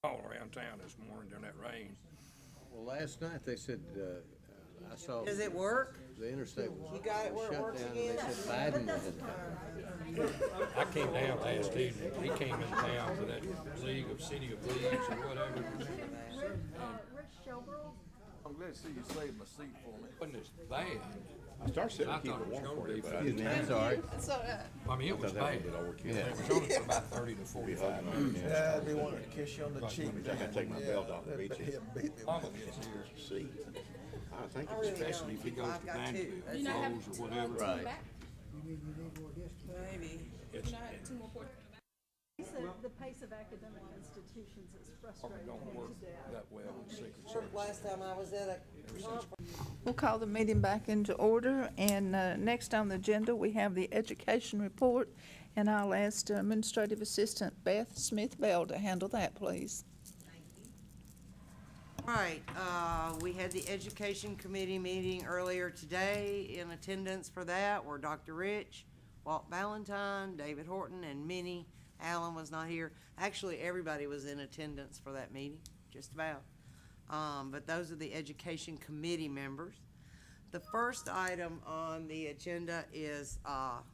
all around town this morning during that rain. Well, last night they said, I saw Does it work? the interstate was You got it where it shut works down, again? and they said Biden had. I came down last evening, he came in town for that League of City of Leagues or whatever. I'm glad to see you saved my seat for me. Wasn't as bad. I started sitting I to keep thought it it was warm gonna for you, be but I fun. didn't. That's all right. I mean, it was That was a bad. bit overkill. It was only for about 30 to 45 minutes. Yeah, I'd be wanting to kiss you on the cheek. I gotta take my belt off and beat you. He'll beat me. Mama gets here, See, I think I it's really don't. especially if he goes I've to got two. Vanderbilt, That's Lowe's or whatever. Right. you need more discs? Maybe. It's, The pace of academic institutions is frustrating don't work to death. that well with Secret Service. Last time I was at a conference. We'll call the meeting back into order, and next on the agenda, we have the education report, and I'll ask Administrative Assistant Beth Smith-Bell to handle that, please. Right, we had the Education Committee meeting earlier today. In attendance for that were Dr. Rich, Walt Valentine, David Horton, and Minnie. Alan was not here. Actually, everybody was in attendance for that meeting, just about. But those are the Education Committee members. The first item on the agenda is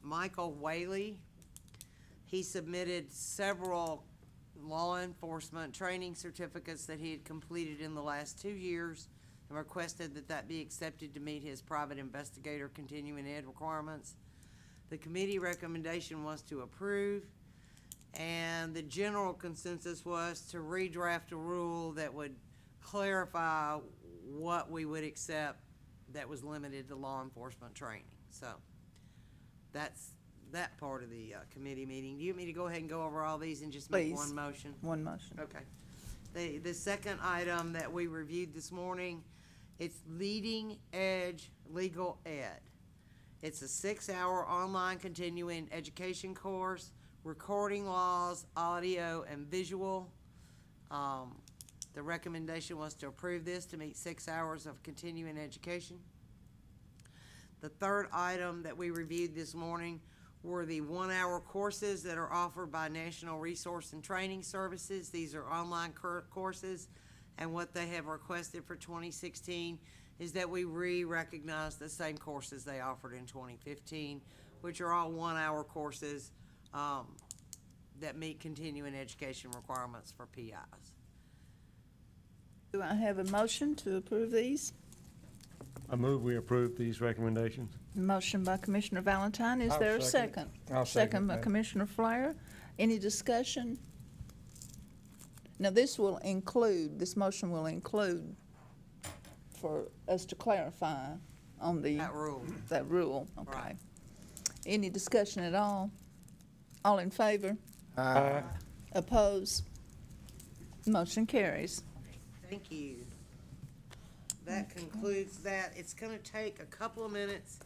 Michael Whaley. He submitted several law enforcement training certificates that he had completed in the last 2 years and requested that that be accepted to meet his private investigator continuing ed requirements. The committee recommendation was to approve, and the general consensus was to redraft a rule that would clarify what we would accept that was limited to law enforcement training. So that's that part of the committee meeting. Do you want me to go ahead and go over all these and just make Please. one motion? One motion. Okay. The second item that we reviewed this morning, it's Leading Edge Legal Ed. It's a 6-hour online continuing education course, recording laws, audio, and visual. The recommendation was to approve this to meet 6 hours of continuing education. The third item that we reviewed this morning were the 1-hour courses that are offered by National Resource and Training Services. These are online courses, and what they have requested for 2016 is that we re-recognize the same courses they offered in 2015, which are all 1-hour courses that meet continuing education requirements for PIs. Do I have a motion to approve these? I move we approve these recommendations. Motion by Commissioner Valentine. Is I'll there a second second? I'll second by that. Commissioner Flair. Any discussion? Now, this motion will include for us to clarify on That rule. that rule, okay. Right. Any discussion at all? All in favor? Aye. Oppose? Motion carries. Thank you. That concludes that. It's gonna take a couple of minutes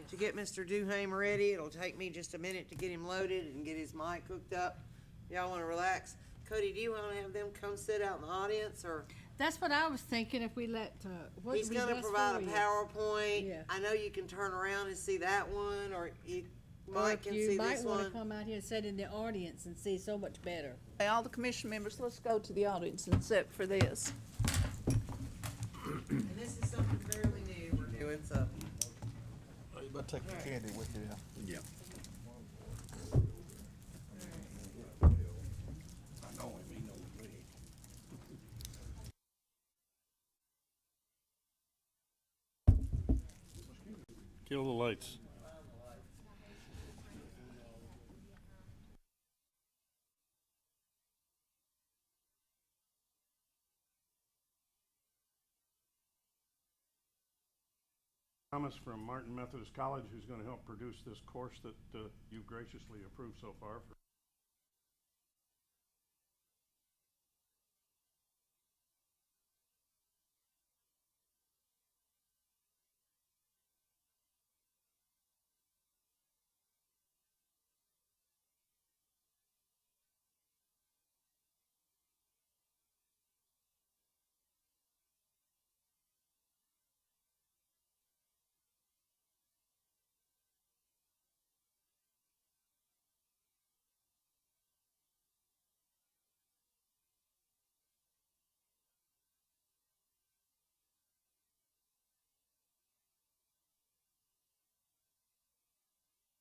to get Mr. Duham ready. It'll take me just a minute to get him loaded and get his mic hooked up. Y'all wanna relax? Cody, do you wanna have them come sit out in the audience, or? That's what I was thinking, if we let, what He's would be gonna best provide for a you? PowerPoint. Yeah. I know you can turn around and see that one, or you, Or Mike if can you see might this wanna one. come out here and sit in the audience and see so much better. Hey, all the commission members, let's go to the audience and sit for this. And this is something fairly new we're doing, so. You better take your candy with you. Yeah. Kill the lights. Thomas from Martin Methodist College, who's going to help produce this course that you've graciously approved so far.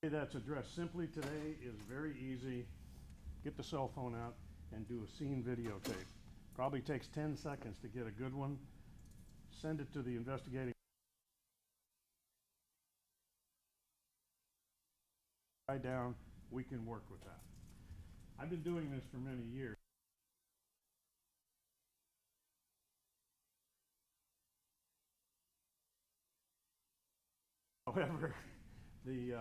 That's addressed simply today is very easy. Get the cell phone out and do a scene videotape. Probably takes 10 seconds to get a good one. Send it to the investigating. Write down, we can work with that. I've been doing this for many years. However, the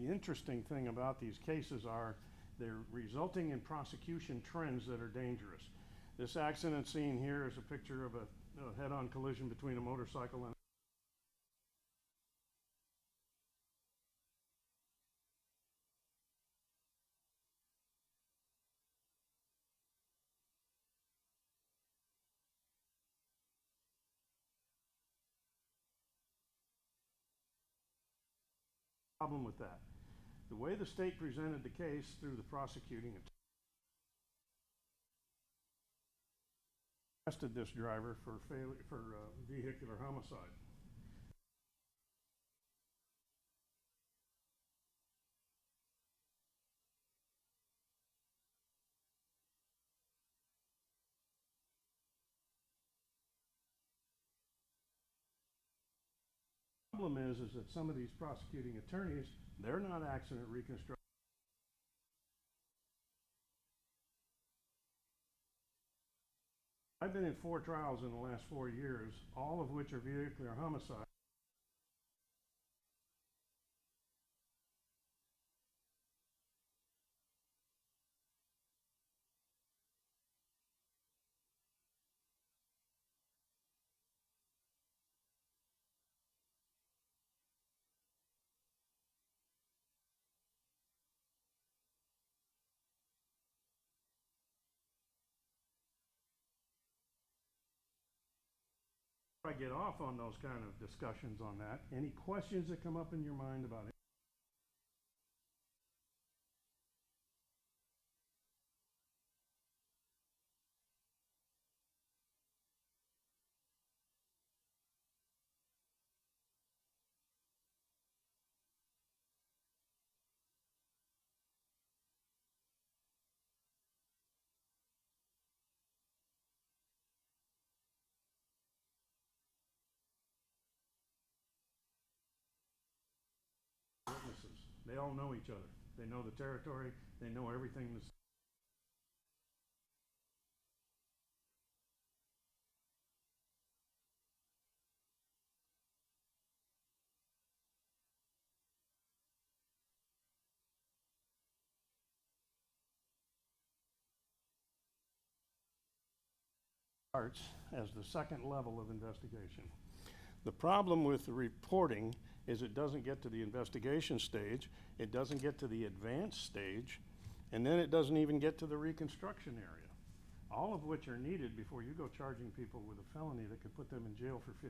interesting thing about these cases are they're resulting in prosecution trends that are dangerous. This accident scene here is a picture of a head-on collision between a motorcycle and problem with that. The way the state presented the case through the prosecuting arrested this driver for vehicular homicide. The problem is that some of these prosecuting attorneys, they're not accident reconstruction. I've been in 4 trials in the last 4 years, all of which are vehicular homicide. I get off on those kind of discussions on that, any questions that come up in your mind about it? Witnesses, they all know each other. They know the territory, they know everything that's starts as the second level of investigation. The problem with the reporting is it doesn't get to the investigation stage, it doesn't get to the advanced stage, and then it doesn't even get to the reconstruction area. All of which are needed before you go charging people with a felony that could put them in jail for 50.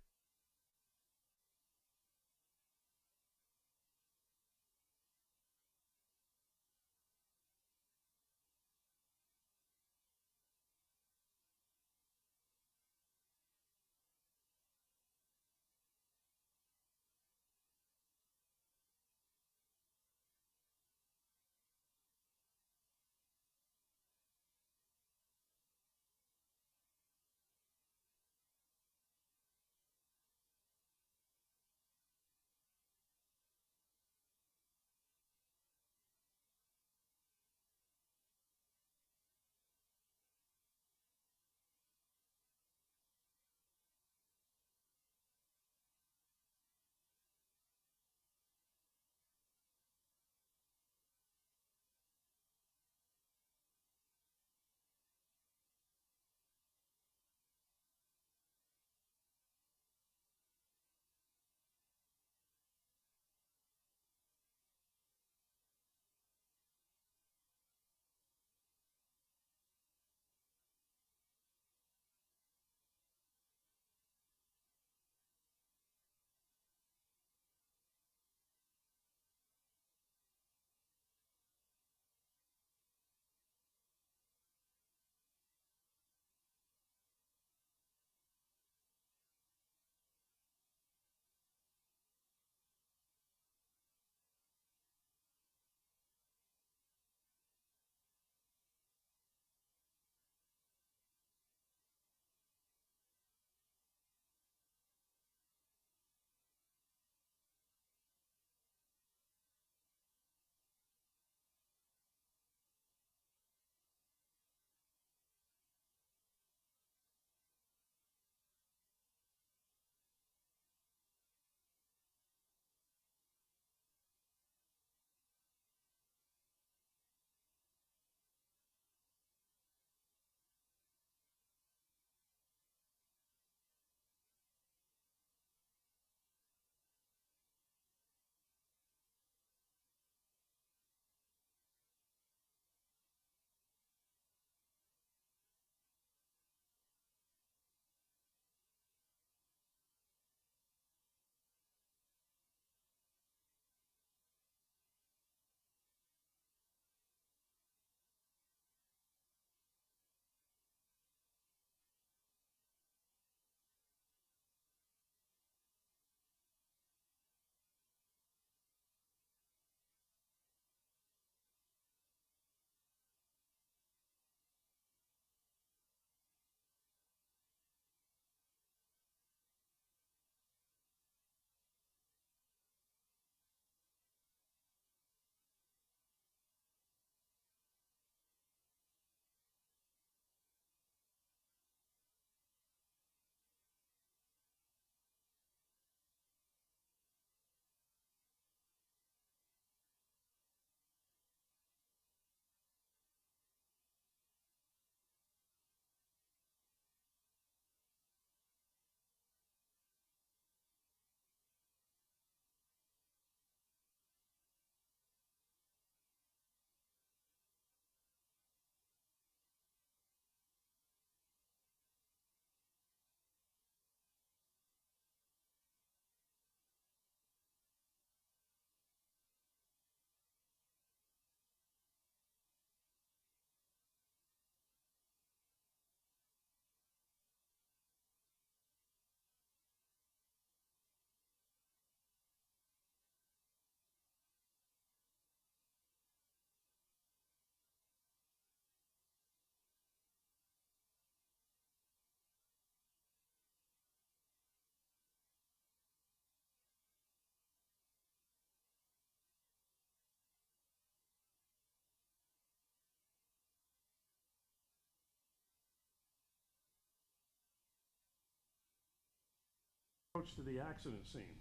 Approach to the accident scene.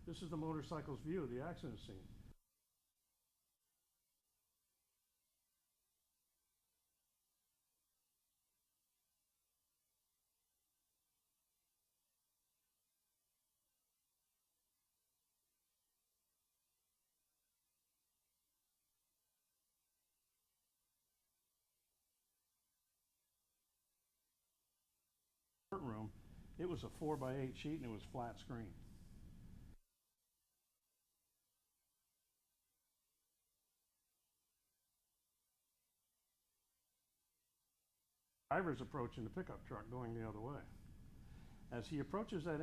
This is the motorcycle's view of the accident scene. Room, it was a 4x8 sheet and it was flat screen. Driver's approaching the pickup truck going the other way. As he approaches that,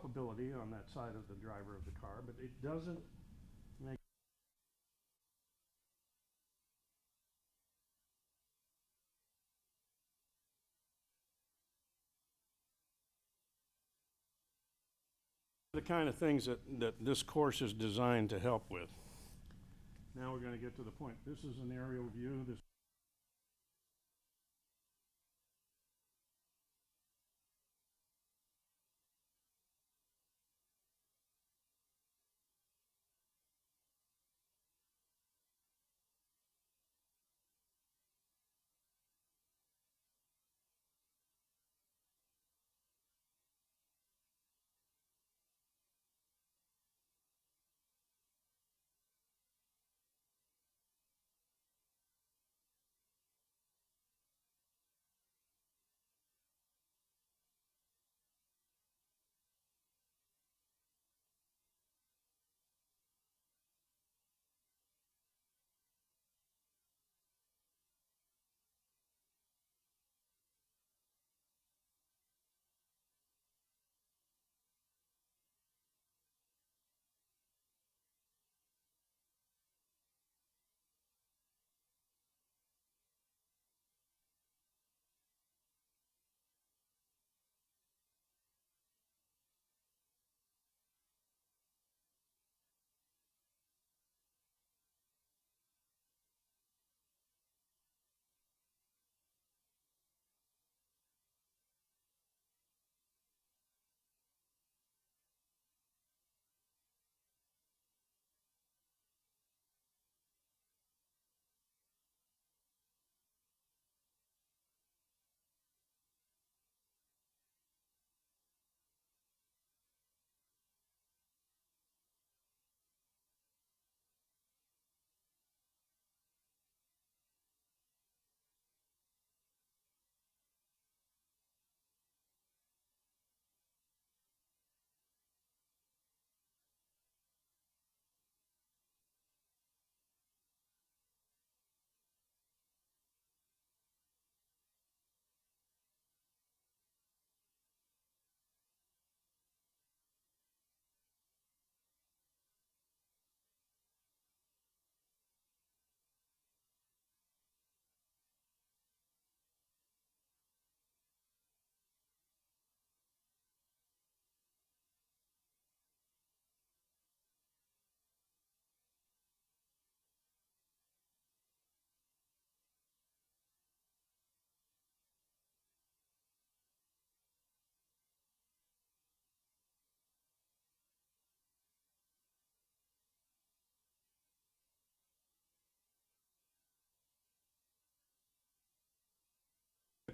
culpability on that side of the driver of the car, but it doesn't make the kind of things that this course is designed to help with. Now we're going to get to the point. This is an aerial view. This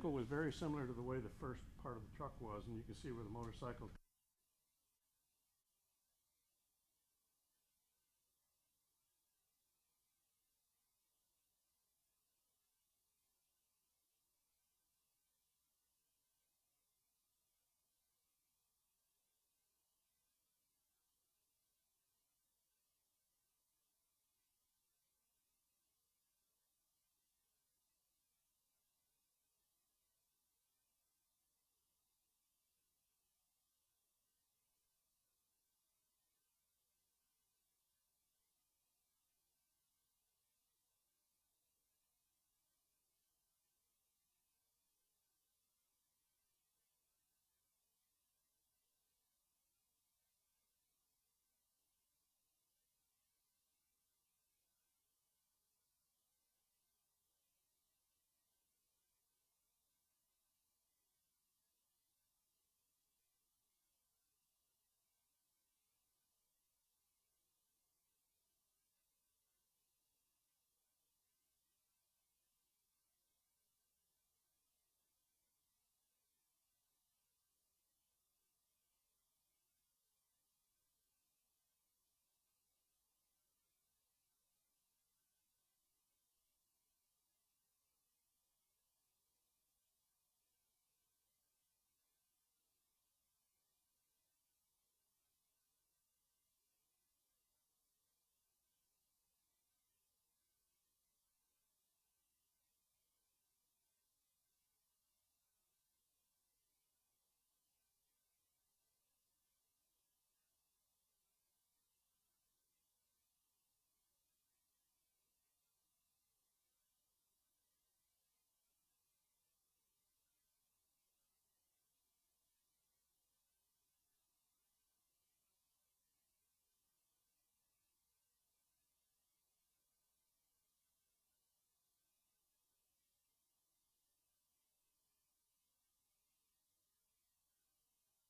vehicle was very similar to the way the first part of the truck was, and you can see where the motorcycle.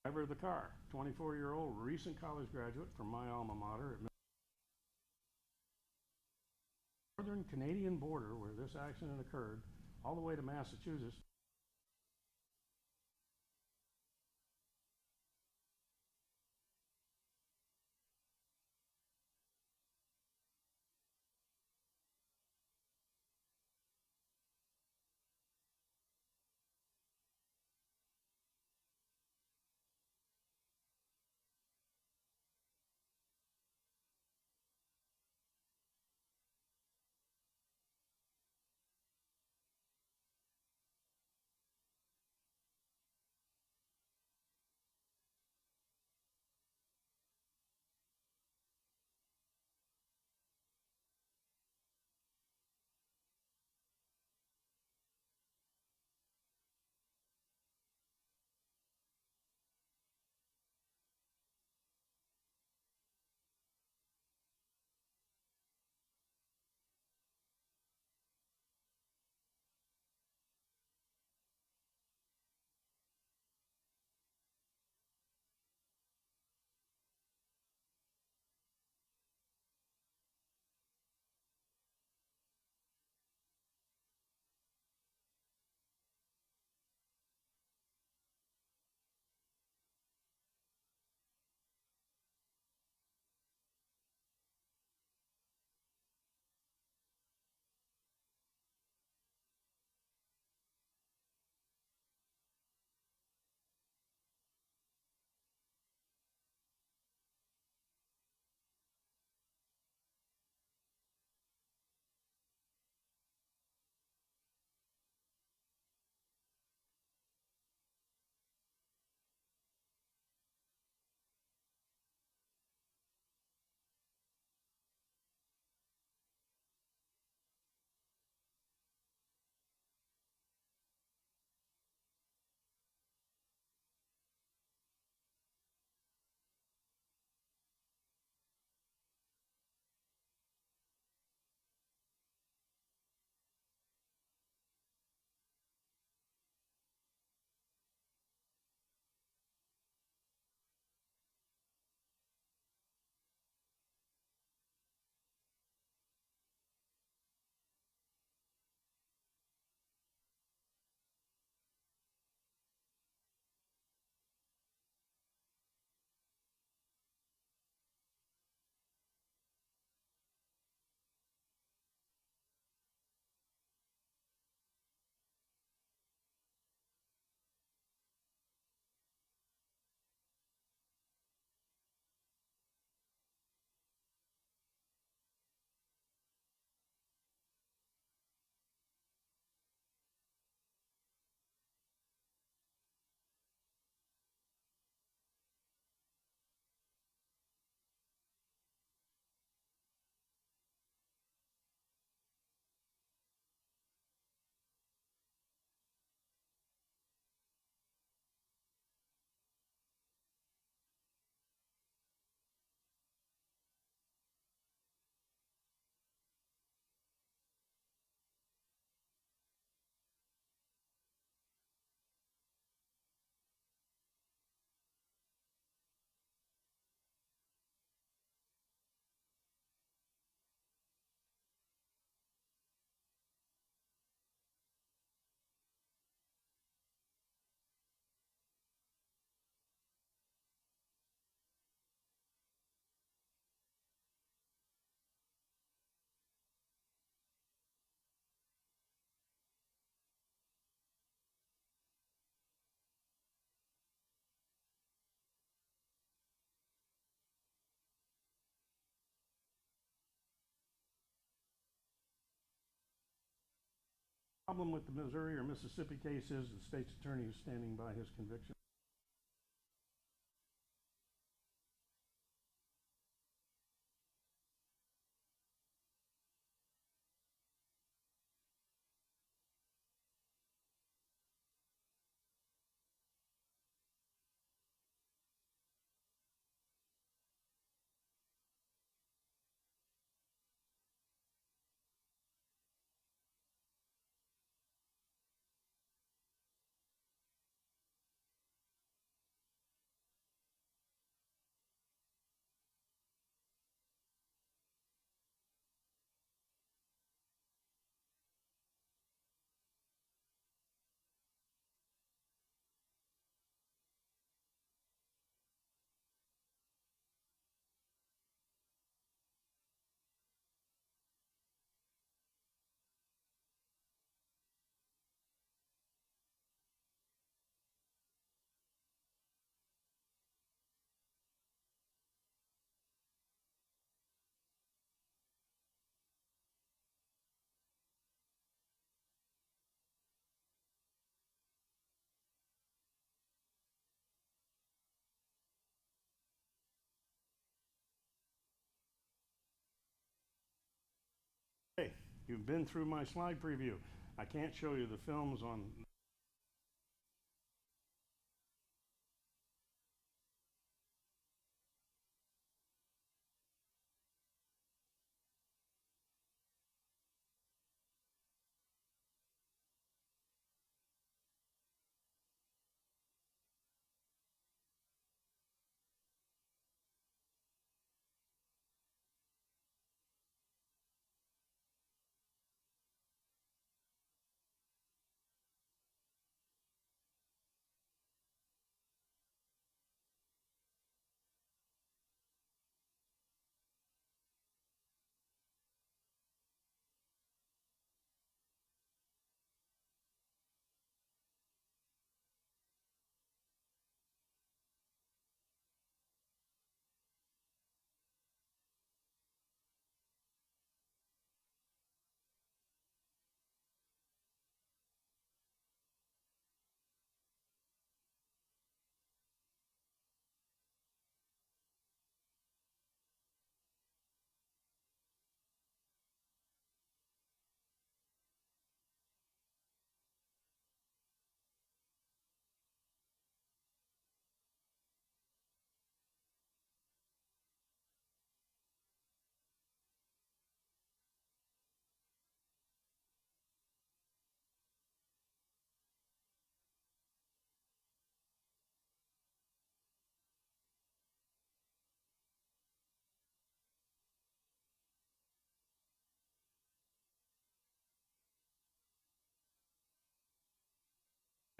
Driver of the car, 24-year-old recent college graduate from my alma mater at northern Canadian border where this accident occurred, all the way to Massachusetts. Problem with the Missouri or Mississippi case is the state's attorney is standing by his conviction. Hey, you've been through my slide preview. I can't show you the films on.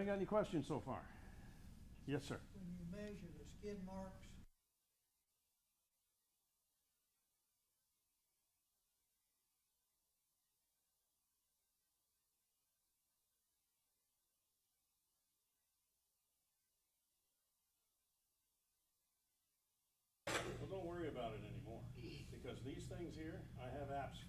I got any questions so far? Yes, sir. When you measure the skid marks, Well, don't worry about it anymore, because these things here, I have apps.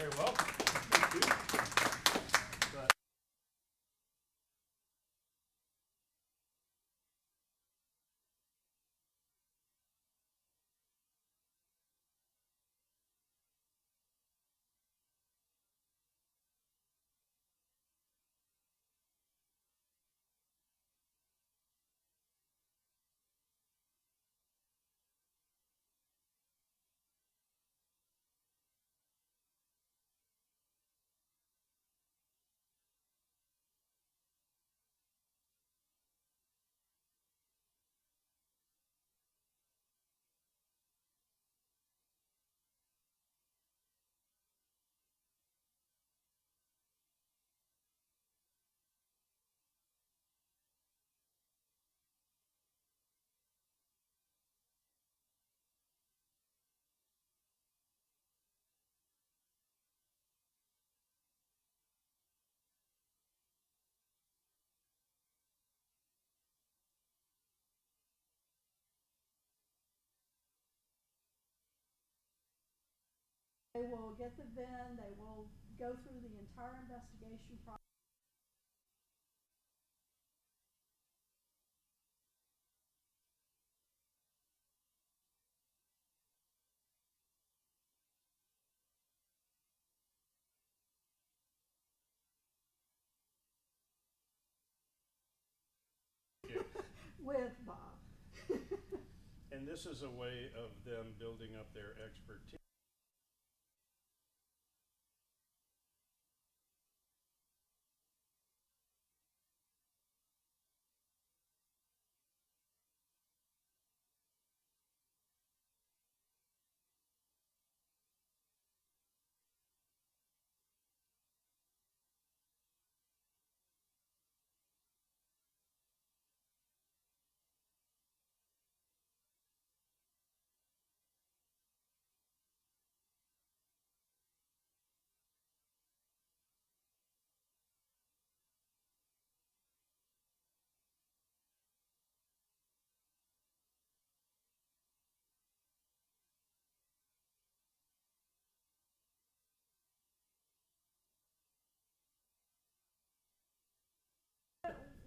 very welcome. Thank you. But They will get the VIN, they will go through the entire investigation process. With Bob. and this is a way of them building up their expertise.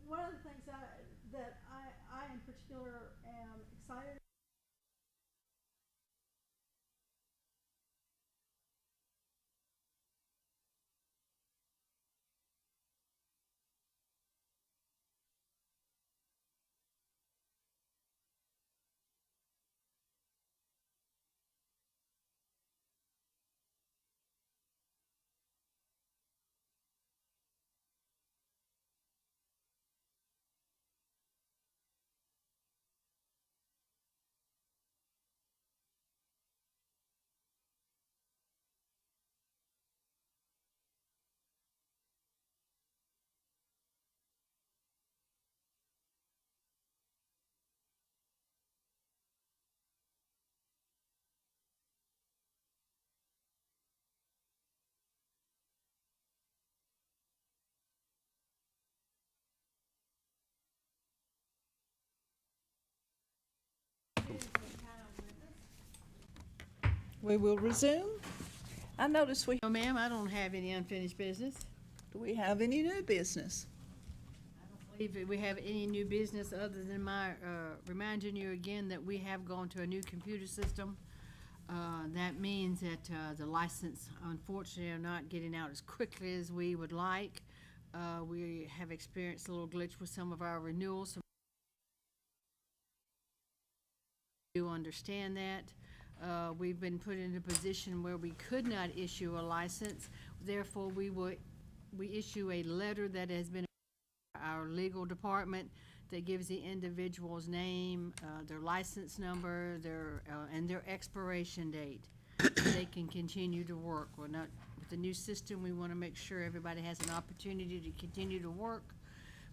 One of the things that I in particular am excited We will resume. I notice we, No, ma'am, I don't have any unfinished business. do we have any new business? If we have any new business other than my, reminding you again that we have gone to a new computer system. That means that, the license unfortunately are not getting out as quickly as we would like. We have experienced a little glitch with some of our renewals. So do understand that. We've been put in a position where we could not issue a license. Therefore, we issue a letter that has been our legal department that gives the individual's name, their license number, and their expiration date. They can continue to work. We're not, with the new system, we want to make sure everybody has an opportunity to continue to work.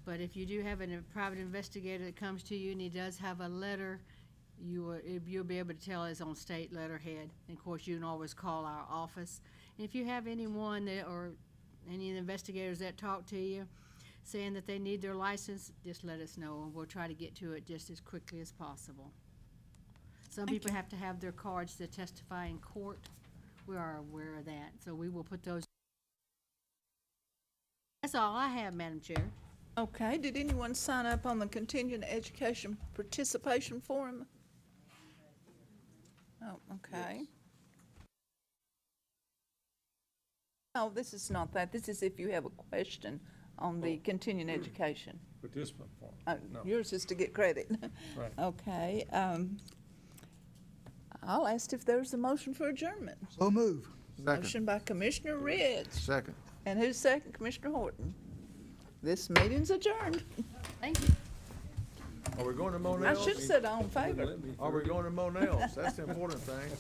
But if you do have a private investigator that comes to you and he does have a letter, you'll be able to tell it's on state letterhead. And of course, you can always call our office. And if you have anyone that, or any of the investigators that talk to you saying that they need their license, just let us know and we'll try to get to it just as quickly as possible. Some people have to have their cards to testify in court We are aware of that, so we will put those. That's all I have, Madam Chair. Okay, did anyone sign up on the continuing education participation forum? Oh, okay. Oh, this is not that. This is if you have a question on the continuing education. Participant form. No. Yours is to get credit. Right. Okay, I'll ask if there's a motion for adjournment. So move. Motion by Commissioner Ridge. Second. And who's second? Commissioner Horton. This meeting's adjourned. Thank you. Are we going to I should have said all in favor. Are we going to Monell's? That's the important thing.